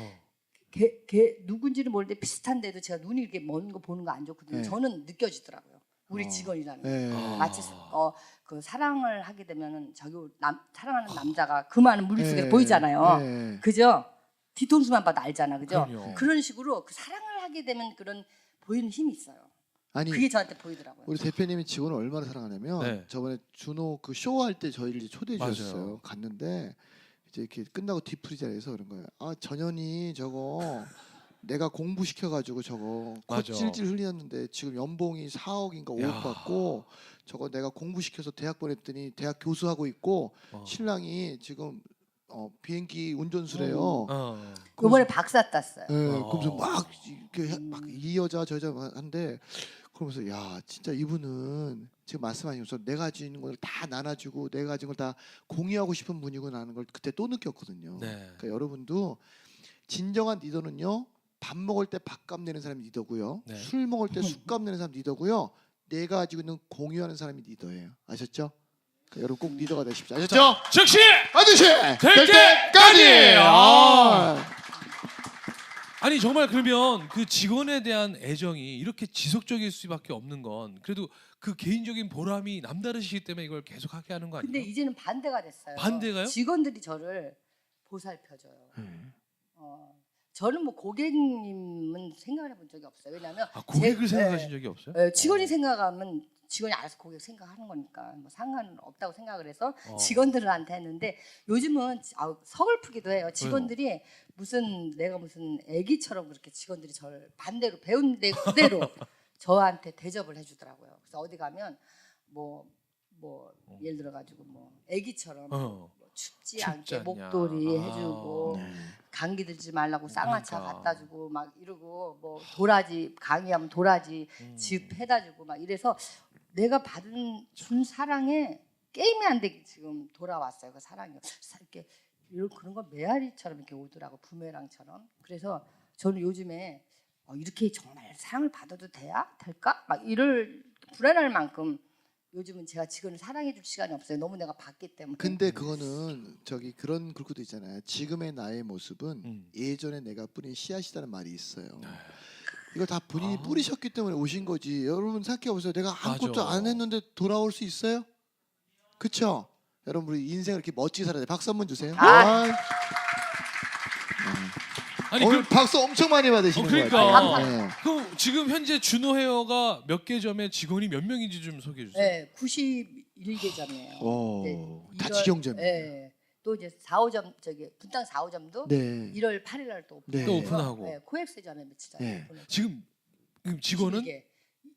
[SPEAKER 3] 걔 누군지는 모르는데 비슷한데도 제가 눈이 이렇게 먼 거 보는 거 안 좋거든요. 저는 느껴지더라고요. 우리 직원이라는 게. 마치 그 사랑을 하게 되면은 사랑하는 남자가 그 많은 무리 속에 보이잖아요. 그죠? 뒤통수만 봐도 알잖아, 그죠?
[SPEAKER 1] 그럼요.
[SPEAKER 3] 그런 식으로 그 사랑을 하게 되면 그런 보이는 힘이 있어요.
[SPEAKER 2] 아니
[SPEAKER 3] 그게 저한테 보이더라고요.
[SPEAKER 2] 우리 대표님이 직원을 얼마나 사랑하냐면
[SPEAKER 1] 네.
[SPEAKER 2] 저번에 준호 그 쇼할 때 저희를 이제 초대해
[SPEAKER 1] 맞아요.
[SPEAKER 2] 주셨어요. 갔는데 이제 이렇게 끝나고 뒤풀이 자리에서 그런 거예요. 아 전현이 저거 내가 공부 시켜가지고 저거 콧
[SPEAKER 1] 맞아.
[SPEAKER 2] 질질 흘렸는데 지금 연봉이 4억인가 5억 받고 저거 내가 공부 시켜서 대학 보냈더니 대학 교수하고 있고 신랑이 지금 비행기 운전수래요.
[SPEAKER 3] 이번에 박사 땄어요.
[SPEAKER 2] 네, 그러면서 막 이 여자 저 여자 한데 그러면서 야 진짜 이분은 지금 말씀하시면서 내가 가지고 있는 걸 다 나눠주고 내가 가진 걸 다 공유하고 싶은 분이구나 하는 걸 그때 또 느꼈거든요.
[SPEAKER 1] 네.
[SPEAKER 2] 그러니까 여러분도 진정한 리더는요 밥 먹을 때 밥값 내는 사람이 리더고요.
[SPEAKER 1] 네.
[SPEAKER 2] 술 먹을 때 술값 내는 사람이 리더고요. 내가 가지고 있는 공유하는 사람이 리더예요. 아셨죠? 여러분 꼭 리더가 되십시오. 아셨죠?
[SPEAKER 1] 즉시
[SPEAKER 2] 반드시
[SPEAKER 1] 될
[SPEAKER 2] 될
[SPEAKER 1] 때까지!
[SPEAKER 2] 때까지.
[SPEAKER 1] 아니 정말 그러면 그 직원에 대한 애정이 이렇게 지속적일 수밖에 없는 건 그래도 그 개인적인 보람이 남다르시기 때문에 이걸 계속 하게 하는 거 아니에요?
[SPEAKER 3] 근데 이제는 반대가 됐어요.
[SPEAKER 1] 반대가요?
[SPEAKER 3] 직원들이 저를 보살펴줘요. 저는 뭐 고객님은 생각을 해본 적이 없어요. 왜냐하면
[SPEAKER 1] 고객을 생각하신 적이 없어요?
[SPEAKER 3] 직원이 생각하면 직원이 알아서 고객 생각하는 거니까 뭐 상관은 없다고 생각을 해서
[SPEAKER 1] 어.
[SPEAKER 3] 직원들한테 했는데 요즘은 서글프기도 해요. 직원들이 내가 무슨 애기처럼 그렇게 직원들이 저를 반대로 배운 데 그대로 저한테 대접을 해주더라고요. 그래서 어디 가면 뭐 예를 들어 가지고 뭐 애기처럼 뭐 춥지 않게
[SPEAKER 1] 않냐.
[SPEAKER 3] 목도리 해주고
[SPEAKER 2] 네.
[SPEAKER 3] 감기 들지 말라고 쌍화차
[SPEAKER 1] 그러니까.
[SPEAKER 3] 갖다 주고 막 이러고 뭐 도라지 강의하면 도라지 즙 해다 주고 막 이래서 내가 준 사랑에 게임이 안 되게 지금 돌아왔어요. 그 사랑이 이렇게 그런 거 메아리처럼 이렇게 오더라고 부메랑처럼. 그래서 저는 요즘에 이렇게 정말 사랑을 받아도 될까? 막 이럴 불안할 만큼 요즘은 제가 직원을 사랑해줄 시간이 없어요. 너무 내가 받기 때문에.
[SPEAKER 2] 근데 그거는 그런 글도 있잖아요. 지금의 나의 모습은 예전에 내가 뿌린 씨앗이라는 말이 있어요. 이거 다 본인이 뿌리셨기 때문에 오신 거지. 여러분 생각해 보세요. 내가 아무것도
[SPEAKER 1] 맞아.
[SPEAKER 2] 안 했는데 돌아올 수 있어요? 그렇죠? 여러분 우리 인생을 이렇게 멋지게 살아야 돼. 박수 한번 주세요.
[SPEAKER 1] 아니
[SPEAKER 2] 오늘 박수 엄청 많이 받으시는 거예요.
[SPEAKER 1] 그러니까.
[SPEAKER 2] 네.
[SPEAKER 1] 그럼 지금 현재 준호 헤어가 몇 개점에 직원이 몇 명인지 좀 소개해 주세요.
[SPEAKER 3] 네, 91개점이에요.
[SPEAKER 2] 오, 다 직영점이에요.
[SPEAKER 3] 네. 또 이제 4, 5점 분당 4, 5점도
[SPEAKER 2] 네.
[SPEAKER 3] 1월 8일 날 또
[SPEAKER 2] 네.
[SPEAKER 1] 또 오픈하고.
[SPEAKER 3] 네, 코엑스점에 며칠 전에
[SPEAKER 2] 네.
[SPEAKER 3] 오픈했어요.
[SPEAKER 1] 지금 직원은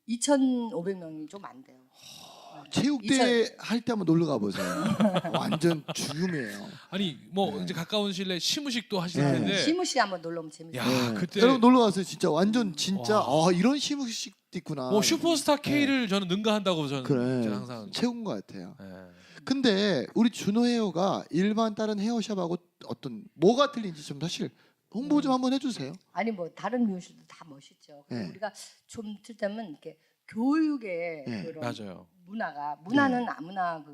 [SPEAKER 3] 2,500명이 좀 안 돼요.
[SPEAKER 2] 체육대회 할 때 한번 놀러 가보세요. 완전 죽음이에요.
[SPEAKER 1] 아니 뭐 이제 가까운 시일에 시무식도 하실
[SPEAKER 2] 네.
[SPEAKER 1] 텐데.
[SPEAKER 3] 시무시 한번 놀러 오면 재밌어요.
[SPEAKER 1] 야,
[SPEAKER 2] 네.
[SPEAKER 1] 그때
[SPEAKER 2] 여러분 놀러 가세요. 진짜 완전 진짜
[SPEAKER 1] 와.
[SPEAKER 2] 이런 시무식도 있구나.
[SPEAKER 1] 뭐 슈퍼스타 K를 저는 능가한다고 저는
[SPEAKER 2] 그래.
[SPEAKER 1] 제가 항상.
[SPEAKER 2] 최고인 것 같아요.
[SPEAKER 1] 네.
[SPEAKER 2] 근데 우리 준호 헤어가 일반 다른 헤어샵하고 뭐가 틀린지 좀 사실 홍보 좀 한번 해주세요.
[SPEAKER 3] 아니 뭐 다른 미용실도 다 멋있죠. 그리고
[SPEAKER 2] 네.
[SPEAKER 3] 우리가 좀 틀때면 이렇게 교육의
[SPEAKER 2] 네.
[SPEAKER 3] 그런
[SPEAKER 1] 맞아요.
[SPEAKER 3] 문화는 아무나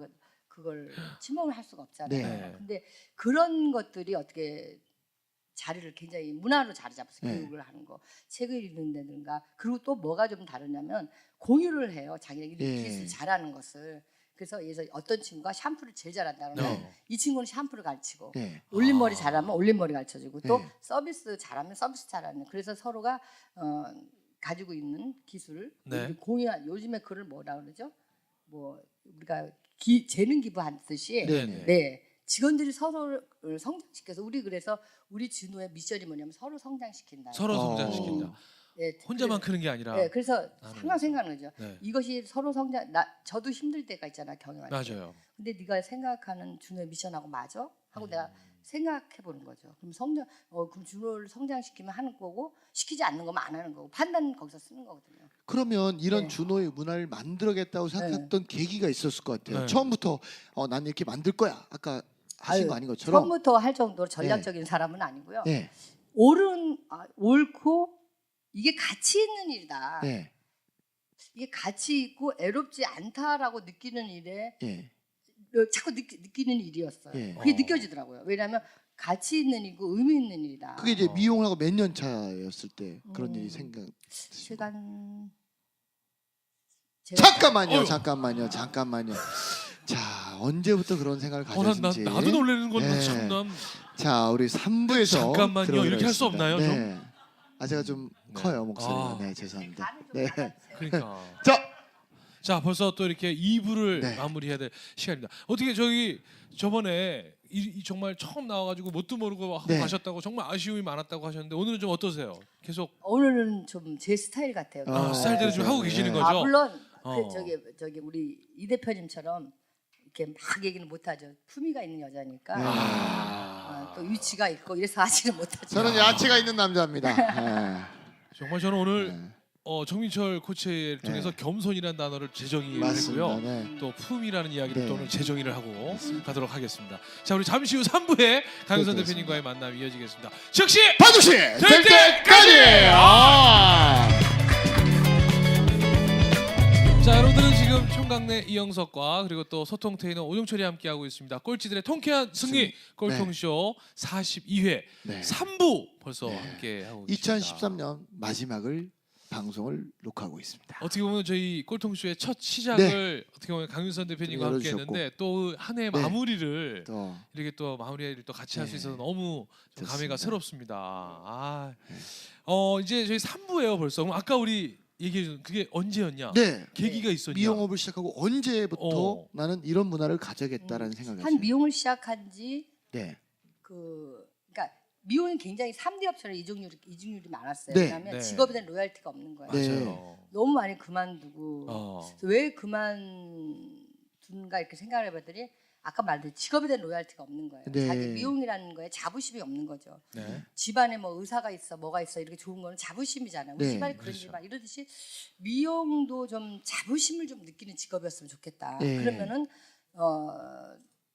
[SPEAKER 3] 그걸 침범을 할 수가 없잖아요.
[SPEAKER 1] 네.
[SPEAKER 3] 근데 그런 것들이 어떻게 자리를 굉장히 문화로 자리 잡아서
[SPEAKER 2] 네.
[SPEAKER 3] 교육을 하는 거, 책을 읽는다든가. 그리고 또 뭐가 좀 다르냐면 공유를 해요. 자기네들이
[SPEAKER 2] 네.
[SPEAKER 3] 기술 잘하는 것을. 그래서 어떤 친구가 샴푸를 제일 잘한다 그러면
[SPEAKER 1] 네.
[SPEAKER 3] 이 친구는 샴푸를 가르치고
[SPEAKER 2] 네.
[SPEAKER 3] 올림머리 잘하면 올림머리 가르쳐주고 또
[SPEAKER 2] 네.
[SPEAKER 3] 서비스 잘하면 서비스 잘하는. 그래서 서로가 가지고 있는 기술을
[SPEAKER 1] 네.
[SPEAKER 3] 공유한. 요즘에 그걸 뭐라 그러죠? 뭐 우리가 재능 기부하듯이
[SPEAKER 1] 네네.
[SPEAKER 3] 네, 직원들이 서로를 성장시켜서 그래서 우리 준호의 미션이 뭐냐면 서로 성장시킨다.
[SPEAKER 1] 서로 성장시킨다.
[SPEAKER 3] 네,
[SPEAKER 1] 혼자만 크는 게 아니라.
[SPEAKER 3] 네, 그래서
[SPEAKER 1] 나는
[SPEAKER 3] 항상 생각하는 거죠.
[SPEAKER 1] 네.
[SPEAKER 3] 이것이 서로 저도 힘들 때가 있잖아, 경영할 때.
[SPEAKER 1] 맞아요.
[SPEAKER 3] 근데 네가 생각하는 준호의 미션하고 맞아? 하고 내가 생각해 보는 거죠. 그럼 그럼 준호를 성장시키면 하는 거고 시키지 않는 거면 안 하는 거고 판단 거기서 쓰는 거거든요.
[SPEAKER 2] 그러면 이런
[SPEAKER 3] 네.
[SPEAKER 2] 준호의 문화를 만들어야겠다고 생각했던 계기가 있었을 것 같아요.
[SPEAKER 1] 네.
[SPEAKER 2] 처음부터 난 이렇게 만들 거야. 아까 하신 거 아닌 것처럼.
[SPEAKER 3] 처음부터 할 정도로 전략적인 사람은 아니고요.
[SPEAKER 2] 네.
[SPEAKER 3] 옳고 이게 가치 있는 일이다.
[SPEAKER 2] 네.
[SPEAKER 3] 이게 가치 있고 애롭지 않다라고 느끼는 일에
[SPEAKER 2] 네.
[SPEAKER 3] 자꾸 느끼는 일이었어요.
[SPEAKER 2] 예.
[SPEAKER 3] 그게 느껴지더라고요. 왜냐하면 가치 있는 일이고 의미 있는 일이다.
[SPEAKER 2] 그게 이제 미용을 하고 몇 년 차였을 때 그런 일이 생각.
[SPEAKER 3] 시간
[SPEAKER 2] 잠깐만요.
[SPEAKER 1] 어휴.
[SPEAKER 2] 잠깐만요. 자, 언제부터 그런 생각을 가졌는지.
[SPEAKER 1] 나도 놀라는 건
[SPEAKER 2] 네.
[SPEAKER 1] 참
[SPEAKER 2] 자, 우리 3부에서
[SPEAKER 1] 잠깐만요. 이렇게 할 수 없나요,
[SPEAKER 2] 네. 제가 좀
[SPEAKER 1] 네.
[SPEAKER 2] 커요, 목소리가.
[SPEAKER 1] 아.
[SPEAKER 2] 네, 죄송합니다. 네.
[SPEAKER 1] 그러니까.
[SPEAKER 2] 자,
[SPEAKER 1] 벌써 또 이렇게 2부를
[SPEAKER 2] 네.
[SPEAKER 1] 마무리해야 될 시간입니다. 어떻게 저번에 정말 처음 나와가지고 뭣도 모르고 하고
[SPEAKER 2] 네.
[SPEAKER 1] 가셨다고 정말 아쉬움이 많았다고 하셨는데 오늘은 좀 어떠세요? 계속
[SPEAKER 3] 오늘은 좀 제 스타일 같아요.
[SPEAKER 1] 스타일대로 좀 하고 계시는 거죠?
[SPEAKER 3] 물론
[SPEAKER 1] 어.
[SPEAKER 3] 저기 우리 이 대표님처럼 이렇게 막 얘기는 못하죠. 품위가 있는 여자니까
[SPEAKER 2] 네.
[SPEAKER 3] 또 위치가 있고 이래서 하지는 못하죠.
[SPEAKER 2] 저는 야채가 있는 남자입니다. 네.
[SPEAKER 1] 정말 저는 오늘
[SPEAKER 2] 네.
[SPEAKER 1] 정민철 코치를 통해서
[SPEAKER 2] 네.
[SPEAKER 1] 겸손이라는 단어를 재정의를
[SPEAKER 2] 맞습니다.
[SPEAKER 1] 했고요.
[SPEAKER 2] 네.
[SPEAKER 1] 또 품이라는 이야기를
[SPEAKER 2] 네.
[SPEAKER 1] 또 오늘 재정의를 하고
[SPEAKER 2] 맞습니다.
[SPEAKER 1] 가도록 하겠습니다. 자, 우리 잠시 후 3부에 강윤선
[SPEAKER 2] 네,
[SPEAKER 1] 대표님과의 만남이 이어지겠습니다. 즉시
[SPEAKER 2] 반드시
[SPEAKER 1] 될
[SPEAKER 2] 될 때까지.
[SPEAKER 1] 자, 여러분들은 지금 총각내 이영석과 그리고 또 소통 트레이너 오종철이 함께하고 있습니다. 꼴찌들의 통쾌한 승리 꼴통쇼 42회
[SPEAKER 2] 네.
[SPEAKER 1] 3부 벌써
[SPEAKER 2] 네.
[SPEAKER 1] 함께하고 있습니다.
[SPEAKER 2] 2013년 마지막을 방송을 녹화하고 있습니다.
[SPEAKER 1] 어떻게 보면 저희 꼴통쇼의 첫 시작을 어떻게 보면 강윤선 대표님과
[SPEAKER 2] 좀
[SPEAKER 1] 함께했는데 또 한 해
[SPEAKER 2] 네.
[SPEAKER 1] 마무리를
[SPEAKER 2] 또
[SPEAKER 1] 이렇게 또 마무리를 또 같이 할 수
[SPEAKER 2] 네.
[SPEAKER 1] 있어서 너무 좀 감회가
[SPEAKER 2] 좋습니다.
[SPEAKER 1] 새롭습니다. 아,
[SPEAKER 2] 네.
[SPEAKER 1] 이제 저희 3부예요 벌써. 그럼 아까 우리 얘기해 준 그게 언제였냐?
[SPEAKER 2] 네.
[SPEAKER 1] 계기가 있었냐?
[SPEAKER 2] 미용업을 시작하고 언제부터
[SPEAKER 1] 어.
[SPEAKER 2] 나는 이런 문화를 가져야겠다라는 생각을
[SPEAKER 3] 한
[SPEAKER 2] 했어요.
[SPEAKER 3] 미용을 시작한 지
[SPEAKER 2] 네.
[SPEAKER 3] 그러니까 미용이 굉장히 3대 업체로 이직률이 많았어요.
[SPEAKER 2] 네.
[SPEAKER 3] 왜냐하면
[SPEAKER 1] 네.
[SPEAKER 3] 직업에 대한 로열티가 없는 거예요.
[SPEAKER 2] 네.
[SPEAKER 1] 맞아요.
[SPEAKER 3] 너무 많이 그만두고
[SPEAKER 1] 어.
[SPEAKER 3] 그래서 왜 그만둔가 이렇게 생각을 해봤더니 아까 말했듯이 직업에 대한 로열티가 없는 거예요.
[SPEAKER 2] 네.
[SPEAKER 3] 자기 미용이라는 거에 자부심이 없는 거죠.
[SPEAKER 1] 네.
[SPEAKER 3] 집안에 뭐 의사가 있어 뭐가 있어 이렇게 좋은 거는 자부심이잖아요. 우리
[SPEAKER 2] 네,
[SPEAKER 3] 집안이 그런
[SPEAKER 1] 그렇죠.
[SPEAKER 3] 집안 이러듯이 미용도 좀 자부심을 좀 느끼는 직업이었으면 좋겠다.
[SPEAKER 2] 네.
[SPEAKER 3] 그러면은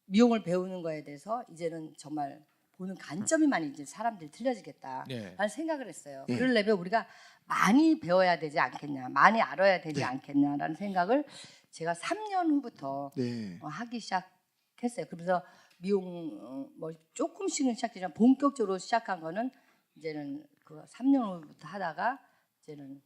[SPEAKER 3] 미용을 배우는 거에 대해서 이제는 정말 보는 관점이 많이 이제 사람들이 틀려지겠다라는
[SPEAKER 1] 네.
[SPEAKER 3] 생각을 했어요.
[SPEAKER 2] 네.
[SPEAKER 3] 그러려면 우리가 많이 배워야 되지 않겠냐, 많이 알아야 되지
[SPEAKER 2] 네.
[SPEAKER 3] 않겠냐라는 생각을 제가 3년 후부터
[SPEAKER 2] 네.
[SPEAKER 3] 하기 시작했어요. 그래서 미용 뭐 조금씩은 시작했지만 본격적으로 시작한 거는 이제는 그 3년 후부터 하다가 이제는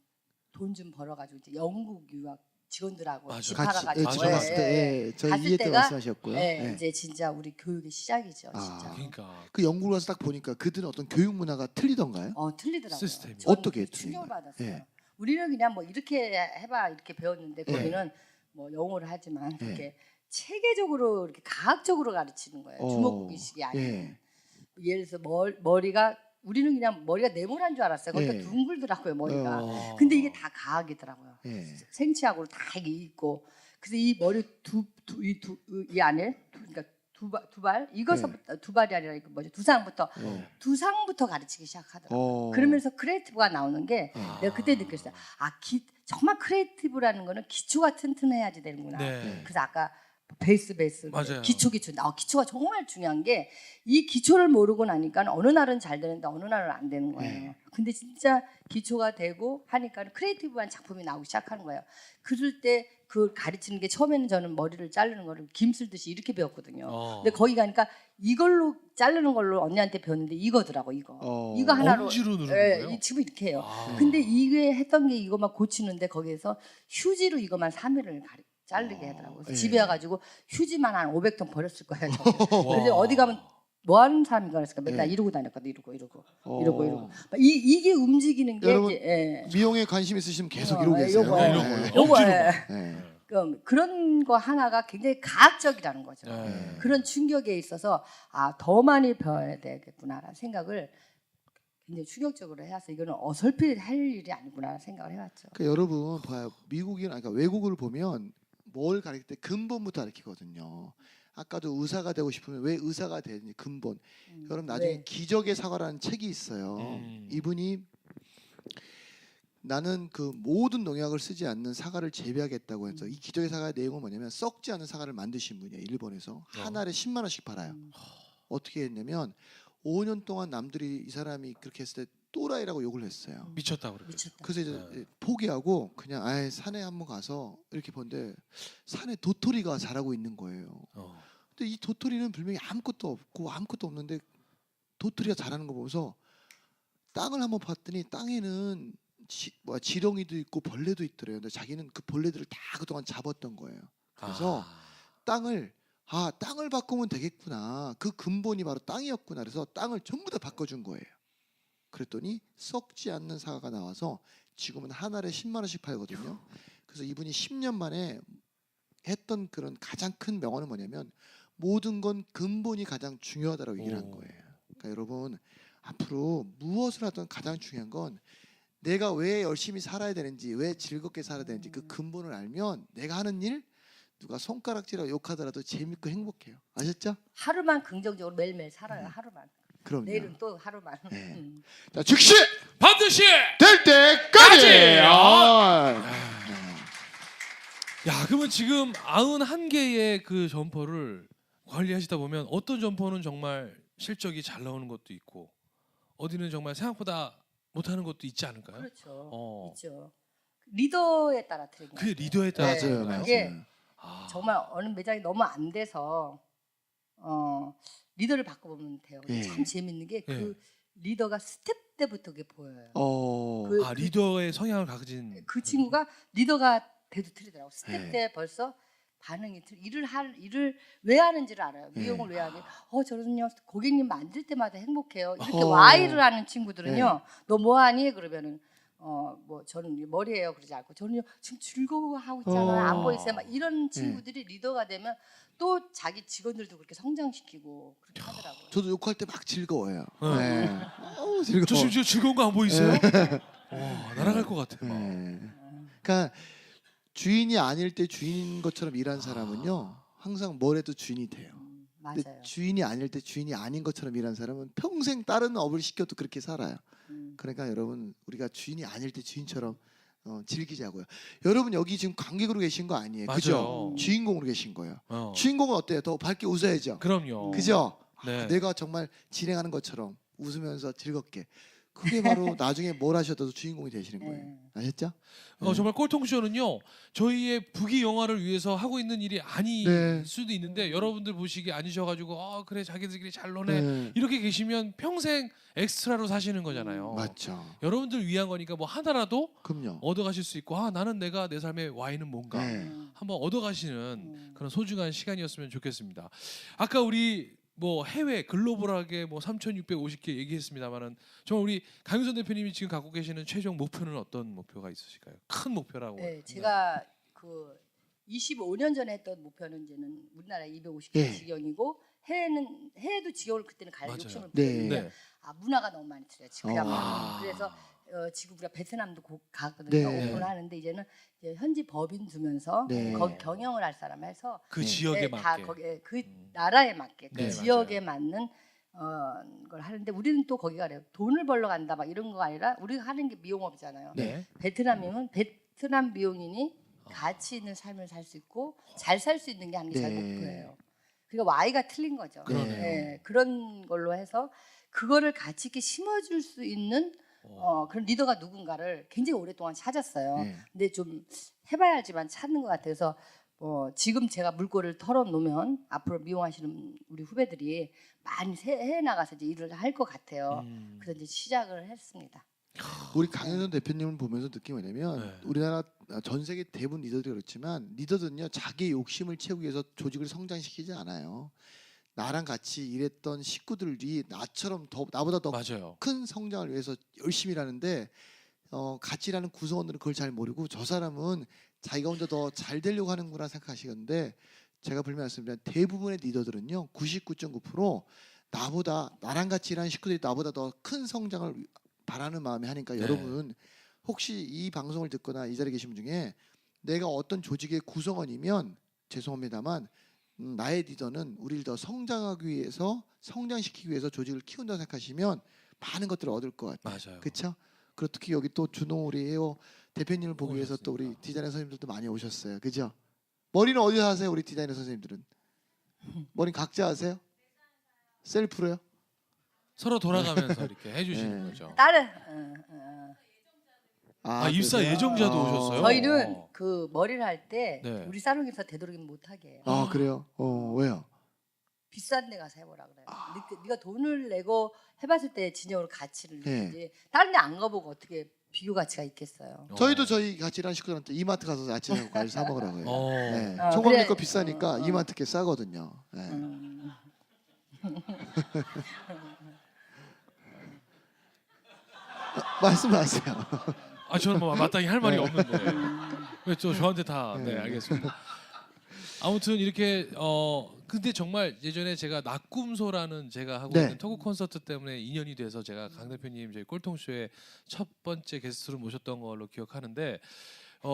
[SPEAKER 3] 돈 좀 벌어가지고 이제 영국 유학 직원들하고
[SPEAKER 1] 맞아.
[SPEAKER 3] 집
[SPEAKER 2] 같이
[SPEAKER 3] 팔아가지고
[SPEAKER 2] 네, 갔을 때 예, 저희
[SPEAKER 3] 갔을
[SPEAKER 2] 2회 때
[SPEAKER 3] 때가,
[SPEAKER 2] 말씀하셨고요.
[SPEAKER 3] 네, 이제 진짜 우리 교육의 시작이죠.
[SPEAKER 2] 아.
[SPEAKER 3] 진짜.
[SPEAKER 1] 그러니까
[SPEAKER 2] 그 영국을 가서 딱 보니까 그들은 어떤 교육 문화가 틀리던가요?
[SPEAKER 3] 틀리더라고요.
[SPEAKER 1] 시스템이.
[SPEAKER 3] 저는
[SPEAKER 2] 어떻게
[SPEAKER 3] 충격을
[SPEAKER 2] 틀린가요?
[SPEAKER 3] 받았어요.
[SPEAKER 2] 예.
[SPEAKER 3] 우리는 그냥 뭐 이렇게 해봐 이렇게 배웠는데
[SPEAKER 2] 예.
[SPEAKER 3] 거기는 뭐 영어를 하지만
[SPEAKER 2] 예.
[SPEAKER 3] 이렇게 체계적으로 이렇게 과학적으로 가르치는 거예요. 주먹구기식이 아니에요.
[SPEAKER 2] 예.
[SPEAKER 3] 예를 들어서 머리가 우리는 그냥 머리가 네모난 줄 알았어요. 거기가
[SPEAKER 2] 예.
[SPEAKER 3] 둥글더라고요 머리가.
[SPEAKER 2] 어.
[SPEAKER 3] 근데 이게 다 과학이더라고요.
[SPEAKER 2] 예.
[SPEAKER 3] 생체학으로 다 이게 있고 그래서 이 머리 이 안에 그러니까 두 발 이거서부터 두 발이 아니라 이거 뭐죠 두상부터
[SPEAKER 2] 예.
[SPEAKER 3] 두상부터 가르치기 시작하더라고요.
[SPEAKER 2] 어.
[SPEAKER 3] 그러면서 크리에이티브가 나오는 게 내가 그때 느꼈어요. 정말 크리에이티브라는 거는 기초가 튼튼해야지 되는구나.
[SPEAKER 1] 네.
[SPEAKER 3] 그래서 아까 베이스
[SPEAKER 1] 맞아요.
[SPEAKER 3] 기초가 정말 중요한 게 이 기초를 모르고 나니까 어느 날은 잘 되는데 어느 날은 안 되는 거예요.
[SPEAKER 2] 네.
[SPEAKER 3] 근데 진짜 기초가 되고 하니까 크리에이티브한 작품이 나오기 시작하는 거예요. 그럴 때 그 가르치는 게 처음에는 저는 머리를 자르는 거를 김 쓸듯이 이렇게 배웠거든요. 근데 거기 가니까 이걸로 자르는 걸로 언니한테 배웠는데 이거더라고 이거. 이거 하나로
[SPEAKER 1] 엄지로 누르는
[SPEAKER 3] 예,
[SPEAKER 1] 거예요?
[SPEAKER 3] 이 지금 이렇게 해요.
[SPEAKER 1] 아.
[SPEAKER 3] 근데 이게 했던 게 이거만 고치는데 거기에서 휴지로 이거만 3일을 자르게 하더라고요.
[SPEAKER 2] 예.
[SPEAKER 3] 집에 와가지고 휴지만 한 500통 버렸을 거예요. 저는.
[SPEAKER 1] 와.
[SPEAKER 3] 그래서 어디 가면 뭐 하는 사람인가 그랬을까 맨날
[SPEAKER 2] 예.
[SPEAKER 3] 이러고 다녔거든. 이러고
[SPEAKER 2] 어.
[SPEAKER 3] 이게 움직이는 게
[SPEAKER 2] 여러분,
[SPEAKER 3] 이제, 예.
[SPEAKER 2] 미용에 관심 있으시면 계속 이러고
[SPEAKER 3] 예,
[SPEAKER 2] 계세요.
[SPEAKER 3] 요거,
[SPEAKER 1] 네,
[SPEAKER 2] 예.
[SPEAKER 1] 요거.
[SPEAKER 3] 요거,
[SPEAKER 1] 억지로.
[SPEAKER 3] 예.
[SPEAKER 2] 예.
[SPEAKER 3] 그런 거 하나가 굉장히 과학적이라는 거죠.
[SPEAKER 1] 네.
[SPEAKER 3] 그런 충격에 있어서 더 많이 배워야 되겠구나라는 생각을 굉장히 충격적으로 해서 이거는 어설피 할 일이 아니구나 생각을 해왔죠.
[SPEAKER 2] 그러니까 여러분 봐요. 미국이나 그러니까 외국을 보면 뭘 가르칠 때 근본부터 가르치거든요. 아까도 의사가 되고 싶으면 왜 의사가 되는지 근본. 여러분 나중에
[SPEAKER 3] 네.
[SPEAKER 2] 기적의 사과라는 책이 있어요. 이분이 나는 그 모든 농약을 쓰지 않는 사과를 재배하겠다고 해서 이 기적의 사과의 내용은 뭐냐면 썩지 않은 사과를 만드신 분이에요. 일본에서 한 알에 10만 원씩 팔아요. 어떻게 했냐면 5년 동안 남들이 이 사람이 그렇게 했을 때 또라이라고 욕을 했어요.
[SPEAKER 1] 미쳤다 그랬죠.
[SPEAKER 3] 미쳤다.
[SPEAKER 2] 그래서 이제
[SPEAKER 1] 네.
[SPEAKER 2] 포기하고 그냥 아예 산에 한번 가서 이렇게 보는데 산에 도토리가 자라고 있는 거예요. 근데 이 도토리는 분명히 아무것도 없고 아무것도 없는데 도토리가 자라는 거 보면서 땅을 한번 봤더니 땅에는 지렁이도 있고 벌레도 있더래요. 근데 자기는 그 벌레들을 다 그동안 잡았던 거예요. 그래서 땅을 바꾸면 되겠구나. 그 근본이 바로 땅이었구나. 그래서 땅을 전부 다 바꿔준 거예요. 그랬더니 썩지 않는 사과가 나와서 지금은 한 알에 10만 원씩 팔거든요. 그래서 이분이 10년 만에 했던 그런 가장 큰 명언은 뭐냐면 모든 건 근본이 가장 중요하다라고 얘기를 한 거예요. 그러니까 여러분 앞으로 무엇을 하든 가장 중요한 건 내가 왜 열심히 살아야 되는지, 왜 즐겁게 살아야 되는지 그 근본을 알면 내가 하는 일 누가 손가락질하고 욕하더라도 재밌고 행복해요. 아셨죠?
[SPEAKER 3] 하루만 긍정적으로 매일매일 살아요. 하루만.
[SPEAKER 2] 그럼요.
[SPEAKER 3] 내일은 또 하루만.
[SPEAKER 2] 네. 자, 즉시
[SPEAKER 1] 반드시
[SPEAKER 2] 될 때까지.
[SPEAKER 1] 야, 그러면 지금 91개의 그 점퍼를 관리하시다 보면 어떤 점퍼는 정말 실적이 잘 나오는 것도 있고 어디는 정말 생각보다 못하는 것도 있지 않을까요?
[SPEAKER 3] 그렇죠. 있죠. 리더에 따라 틀린 거예요.
[SPEAKER 1] 그게 리더에 따라
[SPEAKER 3] 네.
[SPEAKER 1] 틀린 거예요?
[SPEAKER 3] 이게
[SPEAKER 1] 아.
[SPEAKER 3] 정말 어느 매장이 너무 안 돼서 리더를 바꿔보면 돼요.
[SPEAKER 2] 예.
[SPEAKER 3] 참 재밌는 게 그
[SPEAKER 1] 예.
[SPEAKER 3] 리더가 스텝 때부터 그게 보여요.
[SPEAKER 2] 어.
[SPEAKER 1] 리더의 성향을 가진
[SPEAKER 3] 그 친구가 리더가 돼도 틀리더라고. 스텝
[SPEAKER 2] 예.
[SPEAKER 3] 때 벌써 반응이 일을 왜 하는지를 알아요.
[SPEAKER 2] 예.
[SPEAKER 3] 미용을 왜 하는지. 저는요 고객님 만질 때마다 행복해요. 이렇게
[SPEAKER 2] 어.
[SPEAKER 3] Y를 하는 친구들은요. 너 뭐 하니? 그러면은 뭐 저는 머리예요 그러지 않고 저는요 지금 즐거워하고 있잖아요. 안 보이세요? 막 이런 친구들이 리더가 되면 또 자기 직원들도 그렇게 성장시키고 그렇게 하더라고요.
[SPEAKER 2] 저도 욕할 때 막 즐거워요.
[SPEAKER 1] 네.
[SPEAKER 2] 네. 즐거워.
[SPEAKER 1] 저 지금 즐거운 거 안 보이세요? 날아갈 것 같아요.
[SPEAKER 2] 네. 그러니까 주인이 아닐 때 주인인 것처럼 일한 사람은요 항상 뭘 해도 주인이 돼요. 근데
[SPEAKER 3] 맞아요.
[SPEAKER 2] 주인이 아닐 때 주인이 아닌 것처럼 일한 사람은 평생 다른 업을 시켜도 그렇게 살아요. 그러니까 여러분 우리가 주인이 아닐 때 주인처럼 즐기자고요. 여러분 여기 지금 관객으로 계신 거 아니에요,
[SPEAKER 1] 맞아요.
[SPEAKER 2] 그죠? 주인공으로 계신 거예요. 주인공은 어때요? 더 밝게 웃어야죠.
[SPEAKER 1] 그럼요.
[SPEAKER 2] 그죠?
[SPEAKER 1] 네.
[SPEAKER 2] 내가 정말 진행하는 것처럼 웃으면서 즐겁게. 그게 바로 나중에 뭘 하셔도 주인공이 되시는 거예요. 아셨죠?
[SPEAKER 1] 정말 꼴통쇼는요 저희의 부귀 영화를 위해서 하고 있는 일이 아닐
[SPEAKER 2] 네.
[SPEAKER 1] 수도 있는데 여러분들 보시기에 아니셔가지고 그래 자기들끼리 잘 노네
[SPEAKER 2] 네.
[SPEAKER 1] 이렇게 계시면 평생 엑스트라로 사시는 거잖아요.
[SPEAKER 2] 맞죠.
[SPEAKER 1] 여러분들 위한 거니까 뭐 하나라도
[SPEAKER 2] 그럼요.
[SPEAKER 1] 얻어가실 수 있고 나는 내가 내 삶의 와인은 뭔가
[SPEAKER 2] 네.
[SPEAKER 1] 한번 얻어가시는 그런 소중한 시간이었으면 좋겠습니다. 아까 우리 뭐 해외 글로벌하게 뭐 3,650개 얘기했습니다만은 정말 우리 강윤선 대표님이 지금 갖고 계시는 최종 목표는 어떤 목표가 있으실까요? 큰 목표라고.
[SPEAKER 3] 네, 제가 그 25년 전에 했던 목표는 이제는 우리나라 250개
[SPEAKER 2] 예.
[SPEAKER 3] 지경이고 해외도 지경을 그때는 갈
[SPEAKER 1] 맞아요.
[SPEAKER 3] 욕심을
[SPEAKER 2] 네.
[SPEAKER 3] 부렸는데
[SPEAKER 1] 네.
[SPEAKER 3] 문화가 너무 많이 틀려요. 그야말로.
[SPEAKER 2] 아.
[SPEAKER 3] 그래서 지금 우리가 베트남도 가거든요.
[SPEAKER 2] 네.
[SPEAKER 3] 오픈을 하는데 이제는 이제 현지 법인 두면서
[SPEAKER 2] 네.
[SPEAKER 3] 거기 경영을 할 사람 해서
[SPEAKER 1] 그
[SPEAKER 2] 네.
[SPEAKER 1] 지역에
[SPEAKER 3] 다
[SPEAKER 1] 맞게.
[SPEAKER 3] 거기에 그 나라에 맞게 그
[SPEAKER 1] 네,
[SPEAKER 3] 지역에 맞는 걸 하는데 우리는 또 거기가 그래요. 돈을 벌러 간다 막 이런 거가 아니라 우리가 하는 게 미용업이잖아요.
[SPEAKER 1] 네.
[SPEAKER 3] 베트남이면 베트남 미용인이 가치 있는 삶을 살 수 있고 잘 살 수 있는 게 하는 게 저희
[SPEAKER 2] 네.
[SPEAKER 3] 목표예요. 그러니까 Y가 틀린 거죠.
[SPEAKER 2] 그러네요.
[SPEAKER 3] 네, 그런 걸로 해서 그거를 가치 있게 심어줄 수 있는 그런 리더가 누군가를 굉장히 오랫동안 찾았어요.
[SPEAKER 2] 네.
[SPEAKER 3] 근데 좀 해봐야 알지만 찾는 것 같아서 지금 제가 물꼬를 털어놓으면 앞으로 미용하시는 우리 후배들이 많이 해외 나가서 이제 일을 할 것 같아요. 그래서 이제 시작을 했습니다.
[SPEAKER 2] 우리 강현선 대표님을 보면서 느낀 게 뭐냐면
[SPEAKER 1] 네.
[SPEAKER 2] 우리나라 전 세계 대부분 리더들이 그렇지만 리더들은요 자기 욕심을 채우기 위해서 조직을 성장시키지 않아요. 나랑 같이 일했던 식구들이 나처럼 나보다 더
[SPEAKER 1] 맞아요.
[SPEAKER 2] 큰 성장을 위해서 열심히 일하는데 같이 일하는 구성원들은 그걸 잘 모르고 저 사람은 자기가 혼자 더 잘 되려고 하는구나 생각하시는데 제가 분명히 말씀드리면 대부분의 리더들은요 99.9% 나랑 같이 일하는 식구들이 나보다 더 큰 성장을 바라는 마음에 하니까
[SPEAKER 1] 네.
[SPEAKER 2] 여러분 혹시 이 방송을 듣거나 이 자리에 계신 분 중에 내가 어떤 조직의 구성원이면 죄송합니다만 나의 리더는 우리를 더 성장하기 위해서 성장시키기 위해서 조직을 키운다고 생각하시면 많은 것들을 얻을 것 같아요.
[SPEAKER 1] 맞아요.
[SPEAKER 2] 그렇죠? 그리고 특히 여기 또 준호 우리 헤어 대표님을 보기 위해서 또 우리
[SPEAKER 1] 오셨습니다.
[SPEAKER 2] 디자이너 선생님들도 많이 오셨어요. 그죠? 머리는 어디서 하세요? 우리 디자이너 선생님들은 머리는 각자 하세요? 셀프로요?
[SPEAKER 1] 서로 돌아가면서 이렇게 해주시는
[SPEAKER 2] 네.
[SPEAKER 1] 거죠.
[SPEAKER 3] 다른
[SPEAKER 1] 입사
[SPEAKER 2] 그러세요?
[SPEAKER 1] 예정자도 오셨어요?
[SPEAKER 3] 저희는 그 머리를 할 때
[SPEAKER 1] 네.
[SPEAKER 3] 우리 사롱에서 되도록이면 못하게 해요.
[SPEAKER 2] 아 그래요? 왜요?
[SPEAKER 3] 비싼 데 가서 해보라 그래요. 네가 돈을 내고 해봤을 때 진정으로 가치를
[SPEAKER 2] 네.
[SPEAKER 3] 느끼지. 다른 데 안 가보고 어떻게 비교 가치가 있겠어요.
[SPEAKER 2] 저희도 저희 같이 일하는 식구들한테 이마트 가서 아침에 과일 사 먹으라고 해요. 네.
[SPEAKER 3] 어,
[SPEAKER 2] 총각님
[SPEAKER 3] 그래.
[SPEAKER 2] 거 비싸니까 이마트 게 싸거든요. 네. 말씀하세요.
[SPEAKER 1] 저는 뭐 마땅히 할 말이
[SPEAKER 2] 네.
[SPEAKER 1] 없는데 왜 저한테 다
[SPEAKER 2] 네.
[SPEAKER 1] 알겠습니다. 아무튼 이렇게 근데 정말 예전에 제가 낙꿈소라는 제가 하고
[SPEAKER 2] 네.
[SPEAKER 1] 있는 토크 콘서트 때문에 인연이 돼서 제가 강 대표님 저희 꼴통쇼에 첫 번째 게스트로 모셨던 걸로 기억하는데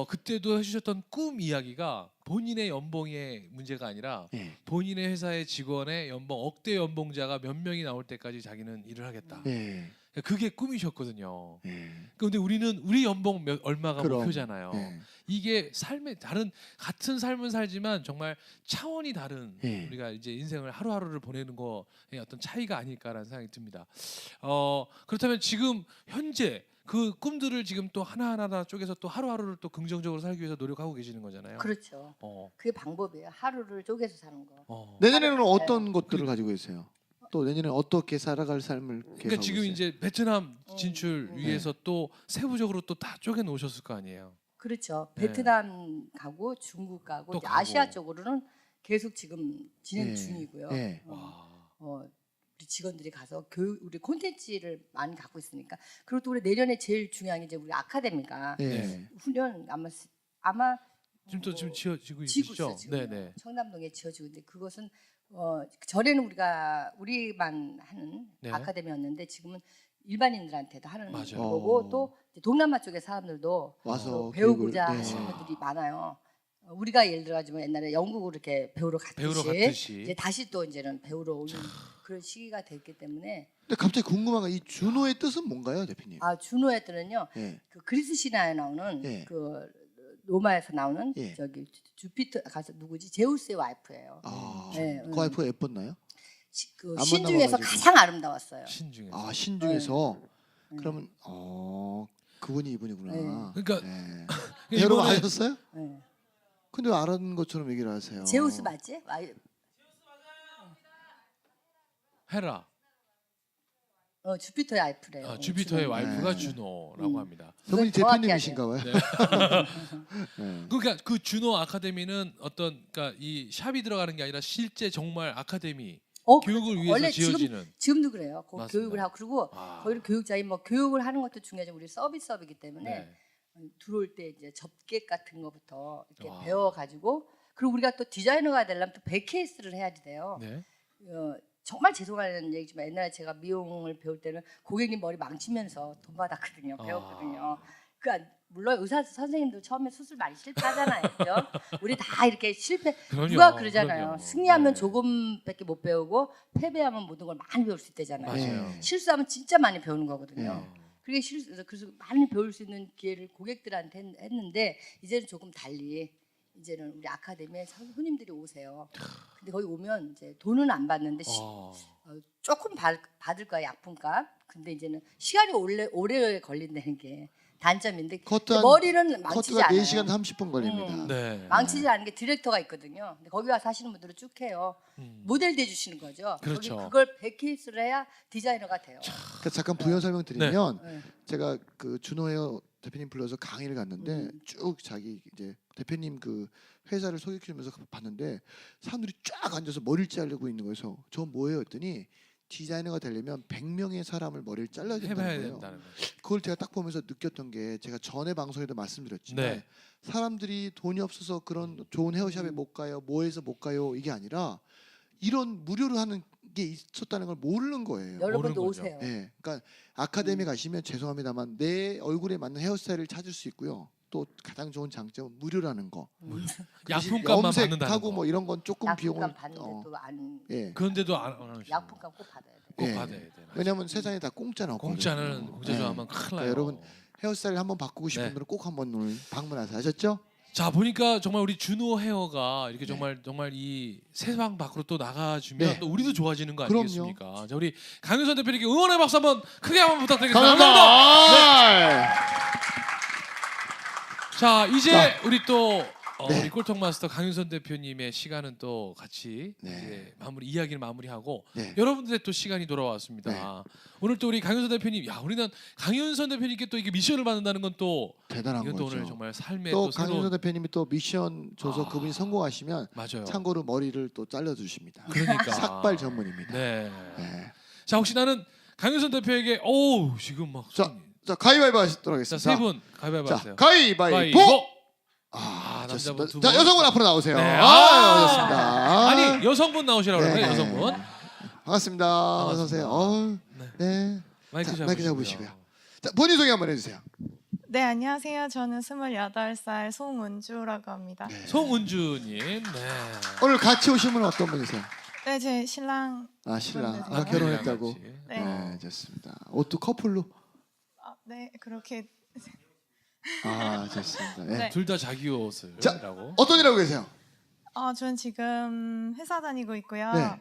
[SPEAKER 1] 그때도 해주셨던 꿈 이야기가 본인의 연봉의 문제가 아니라
[SPEAKER 2] 예.
[SPEAKER 1] 본인의 회사의 직원의 연봉 억대 연봉자가 몇 명이 나올 때까지 자기는 일을 하겠다.
[SPEAKER 2] 예.
[SPEAKER 1] 그게 꿈이셨거든요.
[SPEAKER 2] 예.
[SPEAKER 1] 그런데 우리는 우리 연봉 얼마가
[SPEAKER 2] 그럼.
[SPEAKER 1] 목표잖아요.
[SPEAKER 2] 예.
[SPEAKER 1] 이게 삶의 다른 같은 삶은 살지만 정말 차원이 다른
[SPEAKER 2] 예.
[SPEAKER 1] 우리가 이제 인생을 하루하루를 보내는 거의 어떤 차이가 아닐까라는 생각이 듭니다. 그렇다면 지금 현재 그 꿈들을 지금 또 하나하나 쪼개서 또 하루하루를 또 긍정적으로 살기 위해서 노력하고 계시는 거잖아요.
[SPEAKER 3] 그렇죠. 그게 방법이에요. 하루를 쪼개서 사는 거.
[SPEAKER 2] 내년에는 어떤 것들을 가지고 계세요? 또 내년에 어떻게 살아갈 삶을 계획하고
[SPEAKER 1] 그러니까 지금
[SPEAKER 2] 있어요?
[SPEAKER 1] 이제 베트남 진출 위해서 또 세부적으로 또 다 쪼개 놓으셨을 거 아니에요.
[SPEAKER 3] 그렇죠.
[SPEAKER 1] 네.
[SPEAKER 3] 베트남 가고 중국 가고
[SPEAKER 1] 또
[SPEAKER 3] 이제
[SPEAKER 1] 가고.
[SPEAKER 3] 아시아 쪽으로는 계속 지금 진행
[SPEAKER 2] 예.
[SPEAKER 3] 중이고요.
[SPEAKER 2] 예.
[SPEAKER 1] 와.
[SPEAKER 3] 우리 직원들이 가서 교육 우리 콘텐츠를 많이 갖고 있으니까 그리고 또 우리 내년에 제일 중요한 게 이제 우리 아카데미가
[SPEAKER 2] 예.
[SPEAKER 3] 훈련 아마
[SPEAKER 1] 지금 또 지금 지어지고
[SPEAKER 3] 지고
[SPEAKER 1] 있으시죠?
[SPEAKER 3] 있어요. 지금
[SPEAKER 1] 네네.
[SPEAKER 3] 청담동에 지어지고 있는데 그것은 전에는 우리만 하는
[SPEAKER 1] 네.
[SPEAKER 3] 아카데미였는데 지금은 일반인들한테도 하는
[SPEAKER 1] 맞아요.
[SPEAKER 3] 거고 또 이제 동남아 쪽의 사람들도
[SPEAKER 2] 와서
[SPEAKER 3] 또 배우고자
[SPEAKER 2] 교육을, 네.
[SPEAKER 3] 하시는 분들이 많아요. 우리가 예를 들어가지고 옛날에 영국으로 이렇게 배우러
[SPEAKER 1] 배우러
[SPEAKER 3] 갔듯이
[SPEAKER 1] 갔듯이.
[SPEAKER 3] 이제 다시 또 이제는 배우러 오는 그런 시기가 됐기 때문에
[SPEAKER 2] 근데 갑자기 궁금한 건 이 준호의 뜻은 뭔가요, 대표님?
[SPEAKER 3] 준호의 때는요
[SPEAKER 2] 예.
[SPEAKER 3] 그 그리스 신화에 나오는
[SPEAKER 2] 예.
[SPEAKER 3] 그 로마에서 나오는
[SPEAKER 2] 예.
[SPEAKER 3] 저기 주피터 가서 누구지 제우스의 와이프예요.
[SPEAKER 2] 아,
[SPEAKER 3] 네,
[SPEAKER 2] 그 와이프가 예뻤나요?
[SPEAKER 3] 그
[SPEAKER 2] 안
[SPEAKER 3] 신 중에서
[SPEAKER 2] 만나봐가지고.
[SPEAKER 3] 가장 아름다웠어요.
[SPEAKER 1] 신 중에.
[SPEAKER 2] 아, 신 중에서
[SPEAKER 3] 네.
[SPEAKER 2] 그러면 그분이 이분이구나.
[SPEAKER 3] 네.
[SPEAKER 1] 그러니까
[SPEAKER 2] 네.
[SPEAKER 1] 이번에-
[SPEAKER 2] 여러분 아셨어요?
[SPEAKER 3] 네.
[SPEAKER 2] 근데 왜 아는 것처럼 얘기를 하세요?
[SPEAKER 3] 제우스 맞지?
[SPEAKER 1] 헤라.
[SPEAKER 3] 주피터의 와이프래요.
[SPEAKER 1] 주피터의
[SPEAKER 3] 주로.
[SPEAKER 1] 와이프가
[SPEAKER 2] 네.
[SPEAKER 1] 준호라고 합니다.
[SPEAKER 2] 그분이
[SPEAKER 3] 그건 정확히
[SPEAKER 2] 대표님이신가 봐요.
[SPEAKER 1] 네.
[SPEAKER 2] 네.
[SPEAKER 1] 그러니까 그 준호 아카데미는 어떤 그러니까 이 샵이 들어가는 게 아니라 실제 정말 아카데미 교육을 위해서
[SPEAKER 3] 원래
[SPEAKER 1] 지어지는.
[SPEAKER 3] 지금도 그래요. 그
[SPEAKER 1] 맞습니다.
[SPEAKER 3] 교육을 하고 그리고
[SPEAKER 1] 아.
[SPEAKER 3] 거기는 교육자인 뭐 교육을 하는 것도 중요하지만 우리 서비스업이기 때문에
[SPEAKER 1] 네.
[SPEAKER 3] 들어올 때 이제 접객 같은 거부터 이렇게
[SPEAKER 1] 와.
[SPEAKER 3] 배워가지고 그리고 우리가 또 디자이너가 되려면 또 백케이스를 해야지 돼요.
[SPEAKER 1] 네.
[SPEAKER 3] 정말 죄송한 얘기지만 옛날에 제가 미용을 배울 때는 고객님 머리 망치면서 돈 받았거든요. 배웠거든요. 그러니까 물론 의사 선생님도 처음에 수술 많이 실패하잖아요. 그죠? 우리 다 이렇게 실패
[SPEAKER 1] 그럼요.
[SPEAKER 3] 누가 그러잖아요.
[SPEAKER 1] 그럼요.
[SPEAKER 3] 승리하면
[SPEAKER 1] 네.
[SPEAKER 3] 조금밖에 못 배우고 패배하면 모든 걸 많이 배울 수 있다잖아요.
[SPEAKER 1] 맞아요.
[SPEAKER 2] 네.
[SPEAKER 3] 실수하면 진짜 많이 배우는 거거든요.
[SPEAKER 2] 네.
[SPEAKER 3] 그게 그래서 많이 배울 수 있는 기회를 고객들한테 했는데 이제는 조금 달리 이제는 우리 아카데미에 손님들이 오세요. 근데 거기 오면 이제 돈은 안 받는데 조금 받을 거야 약품값. 근데 이제는 시간이 오래 걸린다는 게 단점인데
[SPEAKER 2] 커트
[SPEAKER 3] 머리는 망치지
[SPEAKER 2] 커트가
[SPEAKER 3] 않아요.
[SPEAKER 2] 4시간 30분 걸립니다.
[SPEAKER 1] 네.
[SPEAKER 3] 망치지 않은 게 디렉터가 있거든요. 근데 거기 와서 하시는 분들은 쭉 해요. 모델 돼주시는 거죠.
[SPEAKER 1] 그렇죠.
[SPEAKER 3] 거기 그걸 100케이스를 해야 디자이너가 돼요.
[SPEAKER 2] 그러니까 잠깐 부연 설명드리면
[SPEAKER 3] 네.
[SPEAKER 2] 제가 그 준호의 대표님 불러서 강의를 갔는데 쭉 자기 이제 대표님 그 회사를 소개해주면서 봤는데 사람들이 쫙 앉아서 머리를 자르고 있는 거여서 저 뭐예요 했더니 디자이너가 되려면 100명의 사람을 머리를 잘라야 된다는
[SPEAKER 1] 해봐야
[SPEAKER 2] 거예요.
[SPEAKER 1] 된다는 거죠.
[SPEAKER 2] 그걸 제가 딱 보면서 느꼈던 게 제가 전에 방송에도 말씀드렸지만
[SPEAKER 1] 네.
[SPEAKER 2] 사람들이 돈이 없어서 그런 좋은 헤어샵에 못 가요, 뭐해서 못 가요 이게 아니라 이런 무료로 하는 게 있었다는 걸 모르는 거예요.
[SPEAKER 3] 여러분도
[SPEAKER 1] 모르는 거죠.
[SPEAKER 3] 오세요.
[SPEAKER 2] 예, 그러니까 아카데미 가시면 죄송합니다만 내 얼굴에 맞는 헤어스타일을 찾을 수 있고요. 또 가장 좋은 장점은 무료라는 거.
[SPEAKER 1] 약품값만 받는다는
[SPEAKER 2] 염색하고
[SPEAKER 1] 거.
[SPEAKER 2] 뭐 이런 건 조금 비용을
[SPEAKER 3] 약품값 받는데도 안
[SPEAKER 2] 예.
[SPEAKER 1] 그런데도 안 하시는
[SPEAKER 3] 약품값 꼭 받아야 돼.
[SPEAKER 1] 꼭
[SPEAKER 2] 예.
[SPEAKER 1] 받아야 돼.
[SPEAKER 2] 왜냐하면 세상에 다 공짜는 없거든요.
[SPEAKER 1] 공짜
[SPEAKER 2] 예.
[SPEAKER 1] 좋아하면 큰일 나요.
[SPEAKER 2] 여러분 헤어스타일 한번 바꾸고 싶은
[SPEAKER 1] 네.
[SPEAKER 2] 분들은 꼭 한번 오늘 방문하세요. 아셨죠?
[SPEAKER 1] 자 보니까 정말 우리 준호 헤어가 이렇게
[SPEAKER 2] 네.
[SPEAKER 1] 정말 이 세상 밖으로 또 나가주면
[SPEAKER 2] 네.
[SPEAKER 1] 또 우리도 좋아지는 거
[SPEAKER 2] 그럼요.
[SPEAKER 1] 아니겠습니까? 자 우리 강윤선 대표님께 응원의 박수 한번 크게 한번 부탁드리겠습니다.
[SPEAKER 2] 감사합니다.
[SPEAKER 1] 자 이제
[SPEAKER 2] 자.
[SPEAKER 1] 우리 또
[SPEAKER 2] 네.
[SPEAKER 1] 우리 꼴통 마스터 강윤선 대표님의 시간은 또 같이
[SPEAKER 2] 네.
[SPEAKER 1] 이제 이야기를 마무리하고
[SPEAKER 2] 네.
[SPEAKER 1] 여러분들의 또 시간이 돌아왔습니다.
[SPEAKER 2] 네.
[SPEAKER 1] 오늘 또 우리 강윤선 대표님, 우리는 강윤선 대표님께 또 이게 미션을 받는다는 건 또
[SPEAKER 2] 대단한
[SPEAKER 1] 이건 또
[SPEAKER 2] 거죠.
[SPEAKER 1] 오늘 정말 삶의
[SPEAKER 2] 또
[SPEAKER 1] 또 새로운
[SPEAKER 2] 강윤선 대표님이 또 미션 줘서 그분이 성공하시면
[SPEAKER 1] 맞아요.
[SPEAKER 2] 참고로 머리를 또 잘라주십니다.
[SPEAKER 1] 그러니까
[SPEAKER 2] 삭발 전문입니다.
[SPEAKER 1] 네.
[SPEAKER 2] 네.
[SPEAKER 1] 자 혹시 나는 강윤선 대표에게 지금 막
[SPEAKER 2] 자 가위바위보 하도록
[SPEAKER 1] 자,
[SPEAKER 2] 하겠습니다.
[SPEAKER 1] 세 분 가위바위보
[SPEAKER 2] 자
[SPEAKER 1] 하세요.
[SPEAKER 2] 가위바위보.
[SPEAKER 1] 남자분
[SPEAKER 2] 좋습니다.
[SPEAKER 1] 두
[SPEAKER 2] 자
[SPEAKER 1] 분.
[SPEAKER 2] 여성분 앞으로 나오세요.
[SPEAKER 1] 네.
[SPEAKER 2] 좋습니다.
[SPEAKER 1] 아니 여성분 나오시라고
[SPEAKER 2] 네.
[SPEAKER 1] 그러나요? 여성분.
[SPEAKER 2] 반갑습니다. 어서 오세요.
[SPEAKER 1] 네.
[SPEAKER 2] 네.
[SPEAKER 1] 마이크
[SPEAKER 2] 자,
[SPEAKER 1] 잡으시고요.
[SPEAKER 2] 마이크 잡으시고요. 자 본인 소개 한번 해주세요.
[SPEAKER 4] 네, 안녕하세요. 저는 28살 송은주라고 합니다.
[SPEAKER 1] 송은주님. 네.
[SPEAKER 2] 오늘 같이 오신 분은 어떤 분이세요?
[SPEAKER 4] 네, 제 신랑.
[SPEAKER 2] 아 신랑.
[SPEAKER 4] 네,
[SPEAKER 2] 아 결혼했다고.
[SPEAKER 1] 같이.
[SPEAKER 4] 네.
[SPEAKER 2] 네, 좋습니다. 옷도 커플로.
[SPEAKER 4] 네, 그렇게.
[SPEAKER 2] 아 좋습니다. 예.
[SPEAKER 4] 네.
[SPEAKER 1] 둘 다 자기 옷을
[SPEAKER 2] 자,
[SPEAKER 1] 라고.
[SPEAKER 2] 어떤 일하고 계세요?
[SPEAKER 4] 저는 지금 회사 다니고 있고요.
[SPEAKER 2] 네.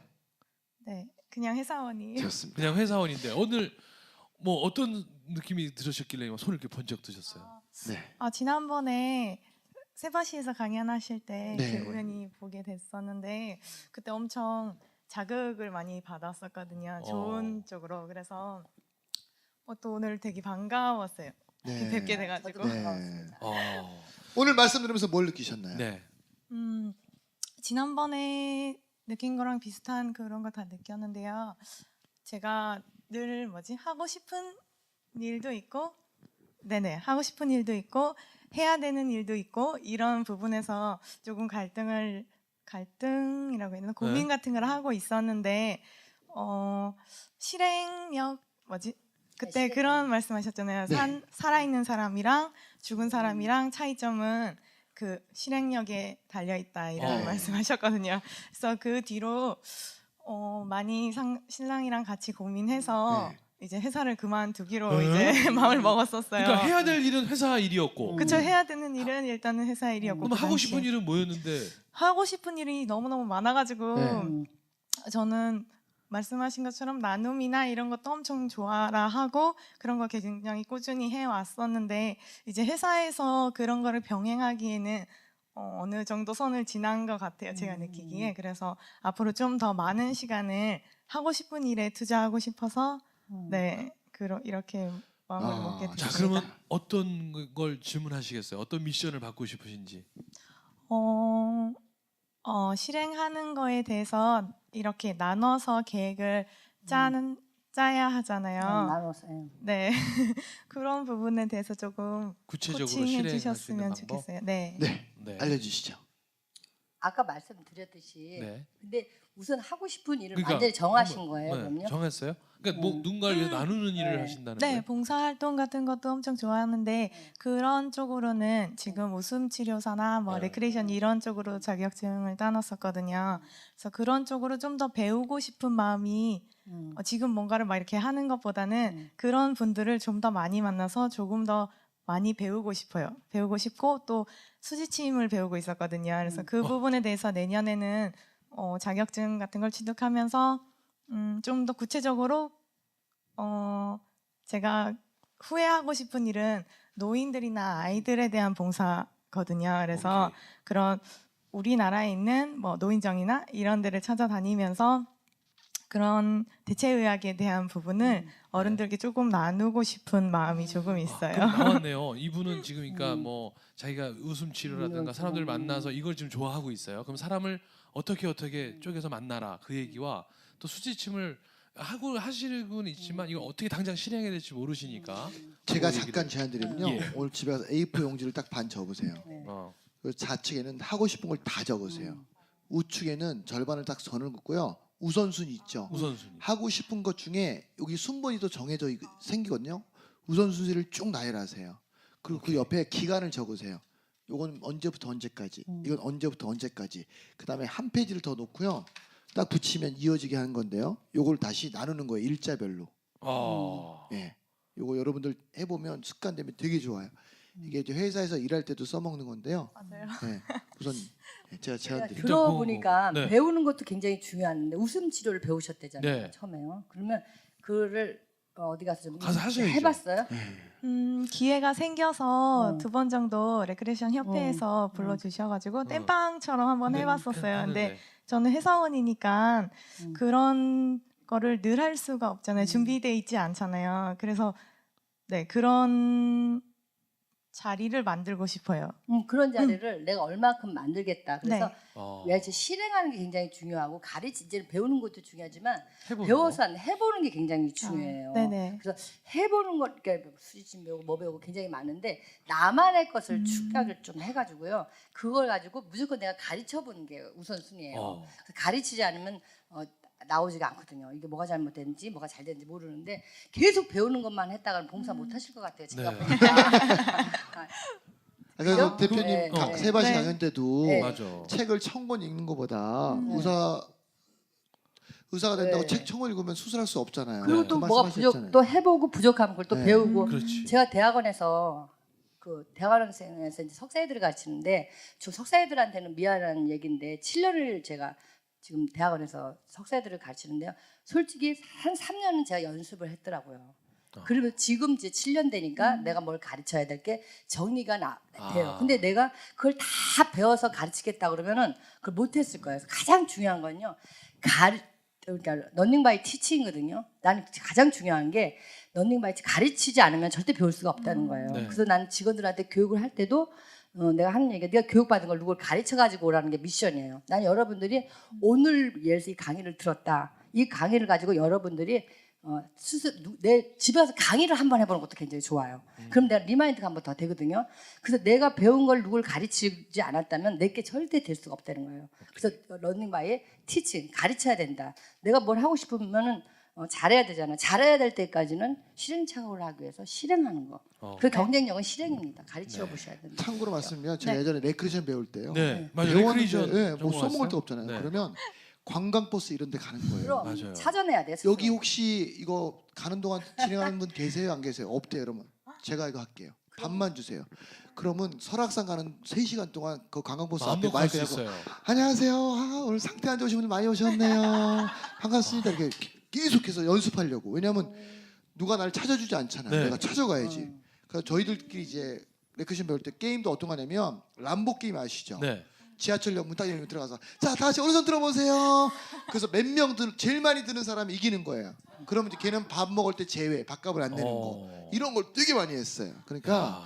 [SPEAKER 4] 네, 그냥 회사원이에요.
[SPEAKER 2] 좋습니다.
[SPEAKER 1] 그냥 회사원인데 오늘 뭐 어떤 느낌이 들으셨길래 손을 이렇게 번쩍 드셨어요?
[SPEAKER 2] 네.
[SPEAKER 4] 지난번에 세바시에서 강연하실 때
[SPEAKER 2] 네.
[SPEAKER 4] 이렇게 우연히 보게 됐었는데 그때 엄청 자극을 많이 받았었거든요. 좋은 쪽으로. 그래서 또 오늘 되게 반가웠어요.
[SPEAKER 2] 네.
[SPEAKER 4] 뵙게 돼가지고.
[SPEAKER 2] 네.
[SPEAKER 1] 어.
[SPEAKER 2] 오늘 말씀 들으면서 뭘 느끼셨나요?
[SPEAKER 1] 네.
[SPEAKER 4] 지난번에 느낀 거랑 비슷한 그런 거 다 느꼈는데요. 제가 늘 하고 싶은 일도 있고, 하고 싶은 일도 있고 해야 되는 일도 있고 이런 부분에서 조금 갈등이라고 해야 되나 고민 같은 걸 하고 있었는데 실행력 그때
[SPEAKER 3] 네,
[SPEAKER 4] 그런 말씀하셨잖아요.
[SPEAKER 2] 네.
[SPEAKER 4] 살아있는 사람이랑 죽은 사람이랑 차이점은 그 실행력에 달려 있다 이런 말씀하셨거든요. 그래서 그 뒤로 많이 신랑이랑 같이 고민해서
[SPEAKER 2] 네.
[SPEAKER 4] 이제 회사를 그만두기로 이제 마음을 먹었었어요.
[SPEAKER 1] 그러니까 해야 될 일은 회사 일이었고.
[SPEAKER 4] 그쵸, 해야 되는 일은 일단은 회사 일이었고
[SPEAKER 1] 그럼
[SPEAKER 4] 그
[SPEAKER 1] 하고
[SPEAKER 4] 당시에
[SPEAKER 1] 싶은 일은 뭐였는데?
[SPEAKER 4] 하고 싶은 일이 너무너무 많아가지고
[SPEAKER 2] 네.
[SPEAKER 4] 저는 말씀하신 것처럼 나눔이나 이런 것도 엄청 좋아라 하고 그런 거 굉장히 꾸준히 해왔었는데 이제 회사에서 그런 거를 병행하기에는 어느 정도 선을 지난 것 같아요. 제가 느끼기에. 그래서 앞으로 좀 더 많은 시간을 하고 싶은 일에 투자하고 싶어서 네, 이렇게 마음을 먹게
[SPEAKER 1] 자,
[SPEAKER 4] 됐습니다.
[SPEAKER 1] 그러면 어떤 걸 질문하시겠어요? 어떤 미션을 받고 싶으신지?
[SPEAKER 4] 실행하는 거에 대해서 이렇게 나눠서 계획을 짜야 하잖아요.
[SPEAKER 3] 나눠서.
[SPEAKER 4] 네, 그런 부분에 대해서 조금
[SPEAKER 1] 구체적으로
[SPEAKER 4] 코칭해
[SPEAKER 1] 실행할 수 있는
[SPEAKER 4] 주셨으면
[SPEAKER 1] 방법?
[SPEAKER 4] 좋겠어요. 네.
[SPEAKER 2] 네.
[SPEAKER 1] 네.
[SPEAKER 2] 알려주시죠.
[SPEAKER 3] 아까 말씀드렸듯이
[SPEAKER 1] 네.
[SPEAKER 3] 근데 우선 하고 싶은 일을
[SPEAKER 1] 그러니까
[SPEAKER 3] 완전히 정하신
[SPEAKER 1] 한번-
[SPEAKER 3] 거예요,
[SPEAKER 1] 네,
[SPEAKER 3] 그럼요?
[SPEAKER 1] 정했어요? 그러니까 뭐 누군가를 위해 나누는 일을 하신다는
[SPEAKER 4] 네,
[SPEAKER 1] 거예요?
[SPEAKER 4] 봉사활동 같은 것도 엄청 좋아하는데 그런 쪽으로는 지금 웃음치료사나
[SPEAKER 1] 네.
[SPEAKER 4] 레크레이션 이런 쪽으로 자격증을 따놨었거든요. 그래서 그런 쪽으로 좀 더 배우고 싶은 마음이 지금 뭔가를 막 이렇게 하는 것보다는 그런 분들을 좀 더 많이 만나서 조금 더 많이 배우고 싶어요. 배우고 싶고 또 수지침을 배우고 있었거든요. 그래서 그 부분에 대해서 내년에는 자격증 같은 걸 취득하면서 좀 더 구체적으로 제가 후회하고 싶은 일은 노인들이나 아이들에 대한 봉사거든요. 그래서
[SPEAKER 1] 오케이.
[SPEAKER 4] 그런 우리나라에 있는 노인정이나 이런 데를 찾아다니면서 그런 대체의학에 대한 부분을 어른들께 조금 나누고 싶은 마음이 조금 있어요.
[SPEAKER 1] 그럼 나왔네요. 이분은 지금 그러니까 뭐 자기가 웃음 치료라든가 사람들을 만나서 이걸 지금 좋아하고 있어요. 그럼 사람을 어떻게 쪼개서 만나라 그 얘기와 또 수지침을 하시고는 있지만 이거 어떻게 당장 실행해야 될지 모르시니까
[SPEAKER 2] 제가
[SPEAKER 1] 그
[SPEAKER 2] 잠깐
[SPEAKER 1] 얘기를-
[SPEAKER 2] 제안드리면요.
[SPEAKER 1] 예.
[SPEAKER 2] 오늘 집에 가서 A4 용지를 딱 반 접으세요.
[SPEAKER 1] 어.
[SPEAKER 2] 그 좌측에는 하고 싶은 걸 다 적으세요. 우측에는 절반을 딱 선을 긋고요. 우선순위 있죠.
[SPEAKER 1] 우선순위.
[SPEAKER 2] 하고 싶은 것 중에 여기 순번이 또 정해져 생기거든요. 우선순위를 쭉 나열하세요. 그리고 그 옆에 기간을 적으세요. 이건 언제부터 언제까지, 이건 언제부터 언제까지. 그다음에 한 페이지를 더 놓고요. 딱 붙이면 이어지게 하는 건데요. 요걸 다시 나누는 거예요. 일자별로. 예. 요거 여러분들 해보면 습관되면 되게 좋아요. 이게 이제 회사에서 일할 때도 써먹는 건데요.
[SPEAKER 4] 맞아요.
[SPEAKER 2] 예. 우선 제가 제안드릴게요.
[SPEAKER 3] 들어보니까
[SPEAKER 1] 네.
[SPEAKER 3] 배우는 것도 굉장히 중요한데 웃음 치료를 배우셨대잖아요,
[SPEAKER 1] 네.
[SPEAKER 3] 처음에요. 그러면 그거를 어디 가서 좀
[SPEAKER 1] 가서 하셔야죠.
[SPEAKER 3] 해봤어요?
[SPEAKER 4] 기회가 생겨서
[SPEAKER 3] 어.
[SPEAKER 4] 2번 정도 레크레이션 협회에서 불러주셔가지고 땜빵처럼 한번
[SPEAKER 1] 네,
[SPEAKER 4] 해봤었어요. 근데
[SPEAKER 1] 했는데.
[SPEAKER 4] 저는 회사원이니까 그런 거를 늘 할 수가 없잖아요. 준비돼 있지 않잖아요. 그래서 네, 그런 자리를 만들고 싶어요.
[SPEAKER 3] 그런 자리를 내가 얼마큼 만들겠다. 그래서
[SPEAKER 4] 네.
[SPEAKER 3] 왜 실행하는 게 굉장히 중요하고 이제 배우는 것도 중요하지만
[SPEAKER 1] 해보는
[SPEAKER 3] 배워서
[SPEAKER 1] 거.
[SPEAKER 3] 해보는 게 굉장히 중요해요.
[SPEAKER 4] 네네.
[SPEAKER 3] 그래서 해보는 것, 그러니까 수지침 배우고 뭐 배우고 굉장히 많은데 나만의 것을 축약을 좀 해가지고요. 그걸 가지고 무조건 내가 가르쳐보는 게 우선순위예요. 가르치지 않으면 나오지가 않거든요. 이게 뭐가 잘못됐는지 뭐가 잘 됐는지 모르는데 계속 배우는 것만 했다가는 봉사 못 하실 것 같아요. 제가
[SPEAKER 1] 네.
[SPEAKER 3] 보니까.
[SPEAKER 2] 그래서
[SPEAKER 3] 그죠?
[SPEAKER 2] 대표님
[SPEAKER 3] 네, 네.
[SPEAKER 2] 세바시
[SPEAKER 4] 네.
[SPEAKER 2] 강연 때도
[SPEAKER 3] 네.
[SPEAKER 1] 맞아.
[SPEAKER 2] 책을 1000권 읽는 것보다
[SPEAKER 3] 네.
[SPEAKER 2] 의사가 된다고
[SPEAKER 3] 네.
[SPEAKER 2] 책 1000권 읽으면 수술할 수 없잖아요.
[SPEAKER 3] 그리고
[SPEAKER 1] 네.
[SPEAKER 3] 또
[SPEAKER 2] 그
[SPEAKER 3] 뭐가
[SPEAKER 2] 말씀하셨잖아요.
[SPEAKER 3] 또 해보고 부족한 걸 또
[SPEAKER 2] 네.
[SPEAKER 3] 배우고.
[SPEAKER 1] 그렇지.
[SPEAKER 3] 제가 대학원에서 대학원생에서 이제 석사애들을 가르치는데 저 석사애들한테는 미안한 얘기인데 7년을 제가 지금 대학원에서 석사애들을 가르치는데요. 솔직히 한 3년은 제가 연습을 했더라고요. 그러면 지금 이제 7년 되니까 내가 뭘 가르쳐야 될 게 정리가 돼요.
[SPEAKER 1] 아.
[SPEAKER 3] 근데 내가 그걸 다 배워서 가르치겠다 그러면은 그걸 못했을 거예요. 그래서 가장 중요한 건요. 그러니까 러닝 바이 티칭이거든요. 나는 가장 중요한 게 러닝 바이 가르치지 않으면 절대 배울 수가 없다는 거예요.
[SPEAKER 1] 네.
[SPEAKER 3] 그래서 나는 직원들한테 교육을 할 때도 내가 하는 얘기가 네가 교육받은 걸 누굴 가르쳐 가지고 오라는 게 미션이에요. 나는 여러분들이 오늘 예를 들어서 이 강의를 들었다. 이 강의를 가지고 여러분들이 내 집에 와서 강의를 한번 해보는 것도 굉장히 좋아요. 그럼 내가 리마인드가 한 번 더 되거든요. 그래서 내가 배운 걸 누굴 가르치지 않았다면 내게 절대 될 수가 없다는 거예요. 그래서 러닝 바이 티칭 가르쳐야 된다. 내가 뭘 하고 싶으면은 잘해야 되잖아. 잘해야 될 때까지는 시행착오를 하기 위해서 실행하는 거. 그 경쟁력은 실행입니다. 가르쳐 보셔야 된다.
[SPEAKER 2] 참고로 말씀드리면 제가
[SPEAKER 4] 네.
[SPEAKER 2] 예전에 레크레이션 배울 때요.
[SPEAKER 1] 네, 맞아요.
[SPEAKER 2] 배웠는데
[SPEAKER 1] 레크레이션
[SPEAKER 2] 뭐
[SPEAKER 1] 전공하셨어요?
[SPEAKER 2] 써먹을 데 없잖아요.
[SPEAKER 1] 네.
[SPEAKER 2] 그러면 관광버스 이런 데 가는 거예요.
[SPEAKER 3] 그럼
[SPEAKER 1] 맞아요.
[SPEAKER 3] 찾아내야 돼. 스스로.
[SPEAKER 2] 여기 혹시 이거 가는 동안 진행하는 분 계세요? 안 계세요? 없대요. 그러면 제가 이거 할게요. 밥만 주세요. 그러면 설악산 가는 3시간 동안 그 관광버스 앞에
[SPEAKER 1] 마음도 갈 수
[SPEAKER 2] 마이크 하고
[SPEAKER 1] 있어요.
[SPEAKER 2] 안녕하세요. 오늘 상태 안 좋으신 분들 많이 오셨네요. 반갑습니다. 이렇게 계속해서 연습하려고. 왜냐하면 누가 나를 찾아주지 않잖아요.
[SPEAKER 1] 네.
[SPEAKER 2] 내가 찾아가야지. 그래서 저희들끼리 이제 레크레이션 배울 때 게임도 어떤 거냐면 람보 게임 아시죠?
[SPEAKER 1] 네.
[SPEAKER 2] 지하철역 문 딱 열면 들어가서 자 다시 오른손 들어보세요. 그래서 몇 명 제일 많이 드는 사람이 이기는 거예요. 그러면 이제 걔는 밥 먹을 때 제외 밥값을 안 내는 거 이런 걸 되게 많이 했어요. 그러니까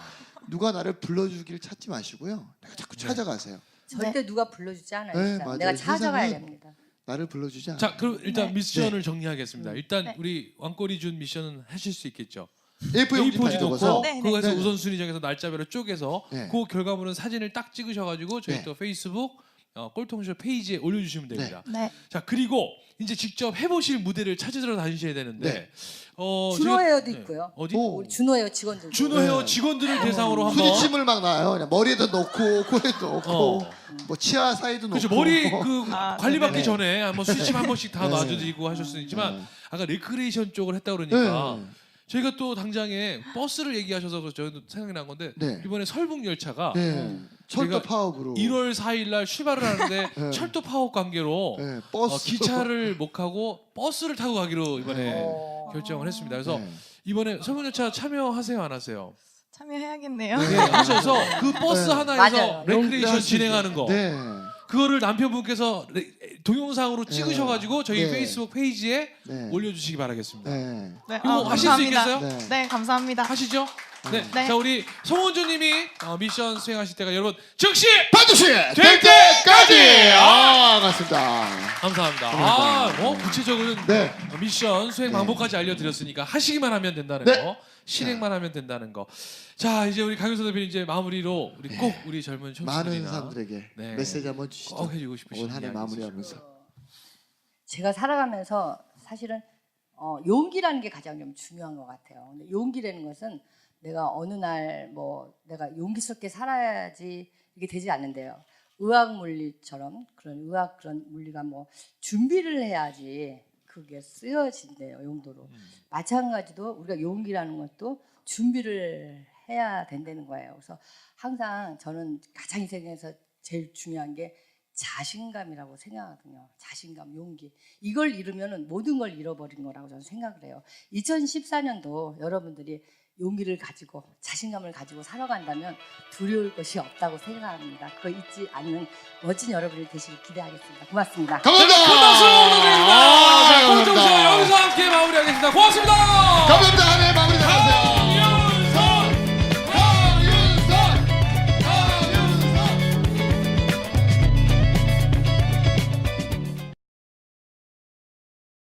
[SPEAKER 2] 누가 나를 불러주길 찾지 마시고요. 내가 자꾸 찾아가세요.
[SPEAKER 3] 절대 누가 불러주지 않아요.
[SPEAKER 2] 네,
[SPEAKER 3] 일단.
[SPEAKER 2] 맞아요.
[SPEAKER 3] 내가 찾아가야
[SPEAKER 2] 세상은
[SPEAKER 3] 됩니다.
[SPEAKER 2] 나를 불러주지 않아요.
[SPEAKER 1] 자, 그럼 일단
[SPEAKER 4] 네.
[SPEAKER 1] 미션을 정리하겠습니다. 일단
[SPEAKER 4] 네.
[SPEAKER 1] 우리 왕꼬리 준 미션은 하실 수 있겠죠.
[SPEAKER 2] A4 용지
[SPEAKER 1] A4지
[SPEAKER 2] 넣어서
[SPEAKER 1] 놓고
[SPEAKER 4] 네, 네.
[SPEAKER 1] 그거에서
[SPEAKER 2] 네.
[SPEAKER 1] 우선순위 정해서 날짜별로 쪼개서
[SPEAKER 2] 네.
[SPEAKER 1] 그 결과물은 사진을 딱 찍으셔가지고 저희
[SPEAKER 2] 네.
[SPEAKER 1] 또 페이스북 꼴통쇼 페이지에 올려주시면 됩니다.
[SPEAKER 4] 네.
[SPEAKER 1] 자, 그리고 이제 직접 해보실 무대를 찾으러 다니셔야 되는데
[SPEAKER 2] 네.
[SPEAKER 3] 준호
[SPEAKER 1] 저희가-
[SPEAKER 3] 헤어도
[SPEAKER 1] 네.
[SPEAKER 3] 있고요.
[SPEAKER 1] 어디?
[SPEAKER 2] 오.
[SPEAKER 3] 우리 준호 헤어 직원들.
[SPEAKER 1] 준호 헤어 직원들을 대상으로 한번
[SPEAKER 2] 후지침을 막 놔요. 그냥 머리에도 넣고 코에도 넣고
[SPEAKER 1] 어.
[SPEAKER 2] 뭐 치아 사이도 넣고.
[SPEAKER 1] 그렇죠. 머리 그
[SPEAKER 4] 아,
[SPEAKER 1] 관리 받기
[SPEAKER 2] 네네.
[SPEAKER 1] 전에 한번 수치심 한 번씩 다
[SPEAKER 2] 네.
[SPEAKER 1] 놔주고 하실 수 있지만
[SPEAKER 2] 네.
[SPEAKER 1] 아까 레크레이션 쪽을 했다 그러니까
[SPEAKER 2] 네.
[SPEAKER 1] 저희가 또 당장에 버스를 얘기하셔서 그래서 저희도 생각이 난 건데
[SPEAKER 2] 네.
[SPEAKER 1] 이번에 설북 열차가
[SPEAKER 2] 네. 철도
[SPEAKER 1] 저희가
[SPEAKER 2] 파업으로
[SPEAKER 1] 1월 4일 날 출발을 하는데
[SPEAKER 2] 네.
[SPEAKER 1] 철도 파업 관계로
[SPEAKER 2] 네, 버스
[SPEAKER 1] 기차를 못 가고 버스를 타고 가기로 이번에
[SPEAKER 3] 어.
[SPEAKER 1] 결정을 했습니다. 그래서
[SPEAKER 2] 네.
[SPEAKER 1] 이번에 설북 열차 참여하세요 안 하세요?
[SPEAKER 4] 참여해야겠네요.
[SPEAKER 1] 네, 하셔서 그 버스
[SPEAKER 2] 네.
[SPEAKER 1] 하나에서
[SPEAKER 3] 맞아요.
[SPEAKER 1] 레크레이션
[SPEAKER 2] 할 수 있죠.
[SPEAKER 1] 진행하는 거
[SPEAKER 2] 네.
[SPEAKER 1] 그거를 남편분께서 동영상으로 찍으셔가지고 저희
[SPEAKER 2] 네.
[SPEAKER 1] 페이스북 페이지에
[SPEAKER 2] 네.
[SPEAKER 1] 올려주시기 바라겠습니다.
[SPEAKER 2] 네.
[SPEAKER 4] 네,
[SPEAKER 1] 이거 하실 수 있겠어요?
[SPEAKER 2] 네.
[SPEAKER 4] 네, 감사합니다.
[SPEAKER 1] 하시죠? 네.
[SPEAKER 4] 네.
[SPEAKER 1] 자, 우리 송원주님이 미션 수행하실 때가 여러분 즉시
[SPEAKER 2] 반드시
[SPEAKER 1] 될
[SPEAKER 2] 될 때까지. 반갑습니다.
[SPEAKER 1] 감사합니다.
[SPEAKER 2] 감사합니다.
[SPEAKER 1] 뭐 구체적인
[SPEAKER 2] 네.
[SPEAKER 1] 미션 수행
[SPEAKER 2] 네.
[SPEAKER 1] 방법까지 알려드렸으니까 하시기만 하면 된다는
[SPEAKER 2] 네.
[SPEAKER 1] 거, 실행만 하면 된다는 거. 자, 이제 우리 강효서 대표님 이제 마무리로 우리 꼭 우리 젊은
[SPEAKER 2] 많은
[SPEAKER 1] 청춘들이나
[SPEAKER 2] 사람들에게
[SPEAKER 1] 네.
[SPEAKER 2] 메시지 한번 주시죠.
[SPEAKER 1] 꼭 해주고 싶으신
[SPEAKER 2] 오늘 한 해
[SPEAKER 1] 이야기
[SPEAKER 2] 마무리하면서.
[SPEAKER 3] 제가 살아가면서 사실은 용기라는 게 가장 좀 중요한 것 같아요. 근데 용기라는 것은 내가 어느 날 뭐 내가 용기스럽게 살아야지 이게 되지 않는데요. 의학 물리처럼 그런 물리가 뭐 준비를 해야지 그게 쓰여진대요, 용도로. 마찬가지로 우리가 용기라는 것도 준비를 해야 된다는 거예요. 그래서 항상 저는 가장 인생에서 제일 중요한 게 자신감이라고 생각하거든요. 자신감, 용기. 이걸 잃으면 모든 걸 잃어버린 거라고 저는 생각을 해요. 2014년도 여러분들이 용기를 가지고 자신감을 가지고 살아간다면 두려울 것이 없다고 생각합니다. 그거 잊지 않는 멋진 여러분이 되시길 기대하겠습니다. 고맙습니다.
[SPEAKER 1] 큰 박수
[SPEAKER 2] 감사합니다.
[SPEAKER 1] 부탁드립니다. 자,
[SPEAKER 2] 감사합니다.
[SPEAKER 1] 꼴통쇼 여기서 함께 마무리하겠습니다. 고맙습니다.